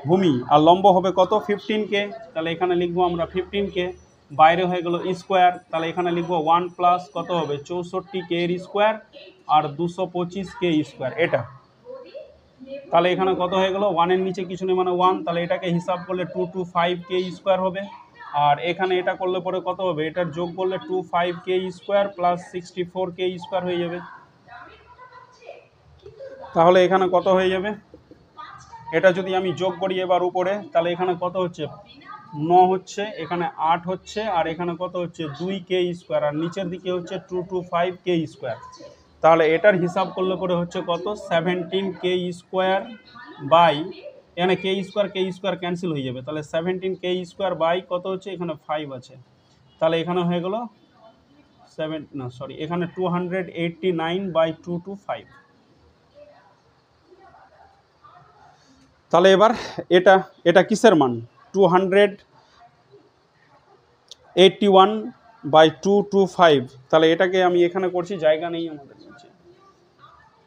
ভূমি আর লম্ব হবে কত 15K, তাহলে এখানে লিখবো আমরা 15K, বাইরে হয়ে গেল স্কোয়ার, তাহলে এখানে লিখবো 1 + কত হবে 64K এর স্কোয়ার, আর 225K স্কোয়ার, এটা তাহলে এখানে কত হয়ে গেল 1 এর নিচে কিছু নেই মানে 1, তাহলে এটাকে হিসাব করলে 225K স্কোয়ার হবে, আর এখানে এটা করলে পরে কত হবে, এটার যোগ করলে 25K square plus 64K square হয়ে যাবে, তাহলে এখানে কত হয়ে যাবে, এটা যদি আমি যোগ করি এবার উপরে, তাহলে এখানে কত হচ্ছে 9 হচ্ছে, এখানে 8 হচ্ছে, আর এখানে কত হচ্ছে 2K স্কোয়ার, আর নিচের দিকে হচ্ছে 225K স্কোয়ার, তাহলে এটার হিসাব করলে পরে হচ্ছে কত 17K স্কোয়ার বাই, এখানে K স্কোয়ার ক্যান্সেল হয়ে যাবে, তাহলে 17K স্কোয়ার বাই কত হচ্ছে, এখানে 5 আছে, তাহলে এখানে হয়ে গেল এখানে 289/225, তাহলে এবার এটা কিসের মান 281/225, তাহলে এটাকে আমি এখানে করছি, জায়গা নেই আমাদের কাছে,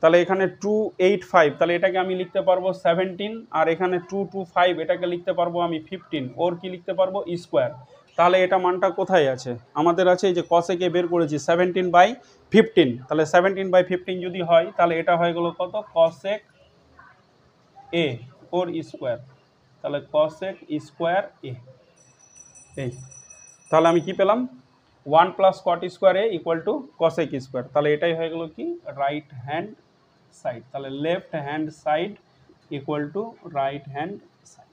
তাহলে এখানে 285, তাহলে এটাকে আমি লিখতে পারবো 17, আর এখানে 225 এটাকে লিখতে পারবো আমি 15, ওর কি লিখতে পারবো স্কোয়ার, তাহলে এটা মানটা কোথায় আছে? আমাদের আছে এই যে কসেক এ বের করেছি 17/15, তাহলে 17/15 যদি হয় তাহলে এটা হয়ে গেল কত? কসেক এ ওর স্কোয়ার, তাহলে কসেক স্কোয়ার এ। এই তাহলে আমি কি পেলাম? 1 plus cot square A equal to cosec square. তাহলে এটাই হয়ে গেল কি? Right hand side. তাহলে left hand side equal to right hand side.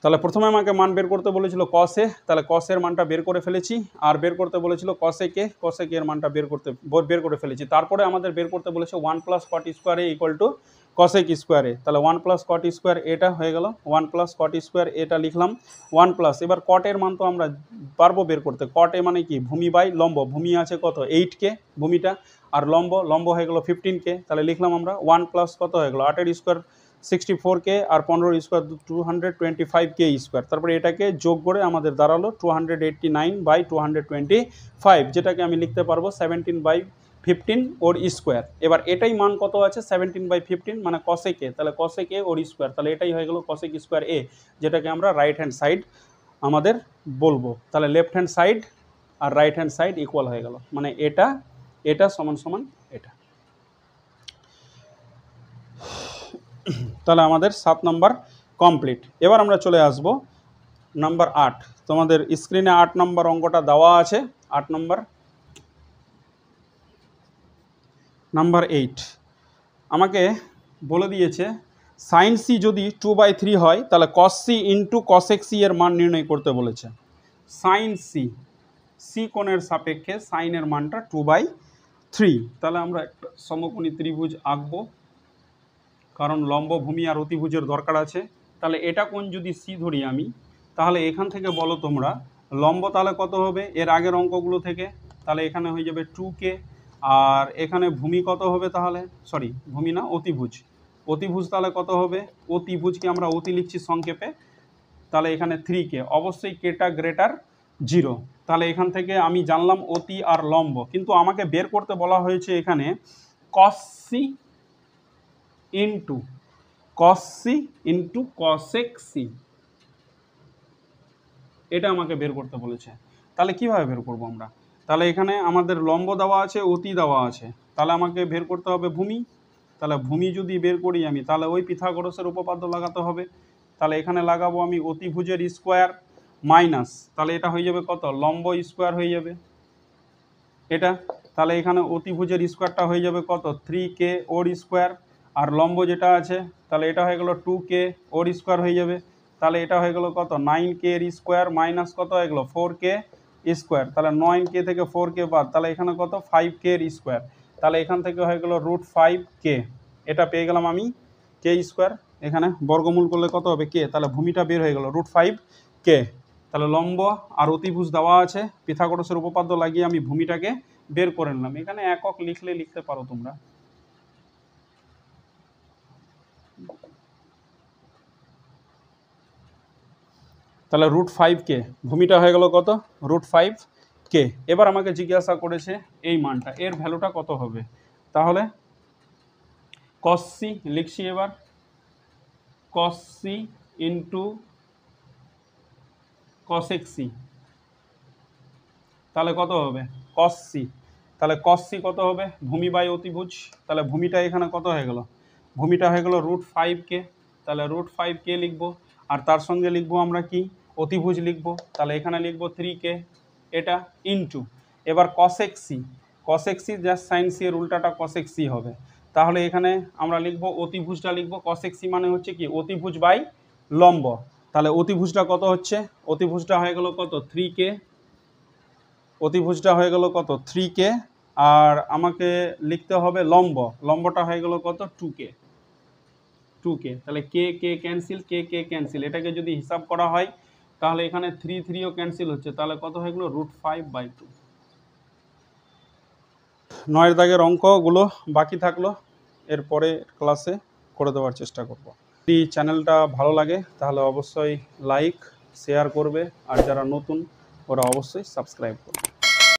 তাহলে প্রথমে আমাকে মান বের করতে বলেছিল কসে, তাহলে কসের মানটা বের করে ফেলেছি। আর বের করতে বলেছিল কসেকে, কসেকের মানটা বের করে ফেলেছি। তারপরে আমাদের বের করতে বলেছে 1 plus cot square A equal to cosec স্কোয়ারে। তাহলে 1 প্লাস কট স্কোয়ার এটা হয়ে গেল, 1 প্লাস কট স্কোয়ার এটা লিখলাম 1 প্লাস। এবার কটের মান তো আমরা পারবো বের করতে। কট এ মানে কি? ভূমি বাই লম্ব। ভূমি আছে কত? 8K ভূমিটা, আর লম্ব হয়ে গেল 15K। তাহলে লিখলাম আমরা 1 প্লাস কত হয়ে গেল? 8 স্কোয়ার 64K আর 15 স্কোয়ার 225K স্কোয়ার। তারপরে এটাকে যোগ করে আমাদের দাঁড়ালো 289/225, যেটাকে আমি লিখতে পারবো 17/15 ওর স্কোয়ার। এবার এটাই মান কত আছে? 17/15 মানে কসেক এ, তাহলে কসেক এ ওর স্কোয়ার। তাহলে এটাই হয়ে গেল কসেক স্কোয়ার এ, যেটাকে আমরা রাইট হ্যান্ড সাইড আমাদের বলবো। তাহলে লেফট হ্যান্ড সাইড আর রাইট হ্যান্ড সাইড ইকুয়াল হয়ে গেল, মানে এটা সমান সমান এটা। তাহলে আমাদের 7 নম্বর কমপ্লিট। এবার আমরা চলে আসব নাম্বার 8। তোমাদের স্ক্রিনে 8 নম্বর অঙ্কটা দেওয়া আছে। 8 নাম্বার 8 আমাকে বলে দিয়েছে সাইন সি যদি 2/3 হয় তাহলে cos C into cosec C এর মান নির্ণয় করতে বলেছে। সাইন সি কোণের সাপেক্ষে সাইনের মানটা 2/3। তাহলে আমরা একটা সমকোণী ত্রিভুজ আঁকবো, কারণ লম্ব, ভূমি আর অতিভুজের দরকার আছে। তাহলে এটা কোণ যদি সি ধরি আমি, তাহলে এখান থেকে বলো তোমরা লম্ব তাহলে কত হবে এর আগের অঙ্কগুলো থেকে? তাহলে এখানে হয়ে যাবে 2K, আর এখানে ভূমি কত হবে? তাহলে সরি, ভূমি না, অতিভুজ তাহলে কত হবে? অতিভুজকে আমরা অতি লিখছি সংক্ষেপে, তাহলে এখানে 3K। অবশ্যই কেটা গ্রেটার 0। তাহলে এখান থেকে আমি জানলাম অতি আর লম্ব, কিন্তু আমাকে বের করতে বলা হয়েছে এখানে cos C into cosec C, এটা আমাকে বের করতে বলেছে। তাহলে কিভাবে বের করব আমরা? তাহলে এখানে আমাদের লম্ব দেওয়া আছে, অতি দেওয়া আছে, তাহলে আমাকে বের করতে হবে ভূমি। তাহলে ভূমি যদি বের করি আমি, তাহলে ওই পিথাগোরাসের উপপাদ্য লাগাতে হবে। তাহলে এখানে লাগাবো আমি অতিভুজের স্কোয়ার মাইনাস, তাহলে এটা হয়ে যাবে কত? লম্ব স্কোয়ার হয়ে যাবে এটা। তাহলে এখানে অতিভুজের স্কোয়ারটা হয়ে যাবে কত? 3K ওর স্কোয়ার, আর লম্ব যেটা আছে তাহলে এটা হয়ে গেল 2K ওর স্কোয়ার হয়ে যাবে। তাহলে এটা হয়ে গেল কত? 9K এর স্কোয়ার মাইনাস কত হয়ে গেল? 4K square. তাহলে 9K থেকে 4K বাদ, তাহলে এখানে কত? 5K এর স্কোয়ার। তাহলে এখান থেকে হয়ে গেল √5K। এটা পেয়ে গেলাম আমি K স্কোয়ার। এখানে বর্গমূল করলে কত হবে? K। তাহলে ভূমিটা বের হয়ে গেল √5K। তাহলে লম্ব আর অতিভুজ দেওয়া আছে, পিথাগোরাসের উপপাদ্য লাগিয়ে আমি ভূমিটাকে বের করে নিলাম। এখানে একক লিখতে পারো তোমরা। তাহলে √5K, ভূমিটা হয়ে গেল কত? √5K। এবার আমাকে জিজ্ঞাসা করেছে এই মানটা, এর ভ্যালুটা কত হবে? তাহলে কস সি লিখছি। এবার cos C into cosec C, তাহলে কত হবে? Cos C. তাহলে কস সি কত হবে? ভূমি বাই অতিভুজ। তাহলে ভূমিটা এখানে কত হয়ে গেল? ভূমিটা হয়ে গেল √5K। তাহলে √5K লিখবো, আর তার সঙ্গে লিখবো আমরা কি? অতিভুজ লিখবো। তাহলে এখানে লিখবো 3K এটা ইন্টু, এবার cosec C just sine C এর উল্টাটা কসেক সি হবে। তাহলে এখানে আমরা লিখবো অতিভুজটা লিখবো, কসেক সি মানে হচ্ছে কি? অতিভুজ বাই লম্ব। তাহলে অতিভুজটা কত হচ্ছে? অতিভুজটা হয়ে গেল কত? 3K। অতিভুজটা হয়ে গেল কত? 3K। আর আমাকে লিখতে হবে লম্বটা হয়ে গেল কত? 2K। তাহলে কে ক্যান্সেল। এটাকে যদি হিসাব করা হয় তাহলে এখানে 3ও ক্যান্সেল হচ্ছে, তাহলে কত হয়ে গেল? √5/2। 9 দাগের অঙ্কগুলো বাকি থাকলো, এরপরে ক্লাসে করে দেওয়ার চেষ্টা করব। যদি চ্যানেলটা ভালো লাগে তাহলে অবশ্যই লাইক শেয়ার করবে, আর যারা নতুন ওরা অবশ্যই সাবস্ক্রাইব করবে।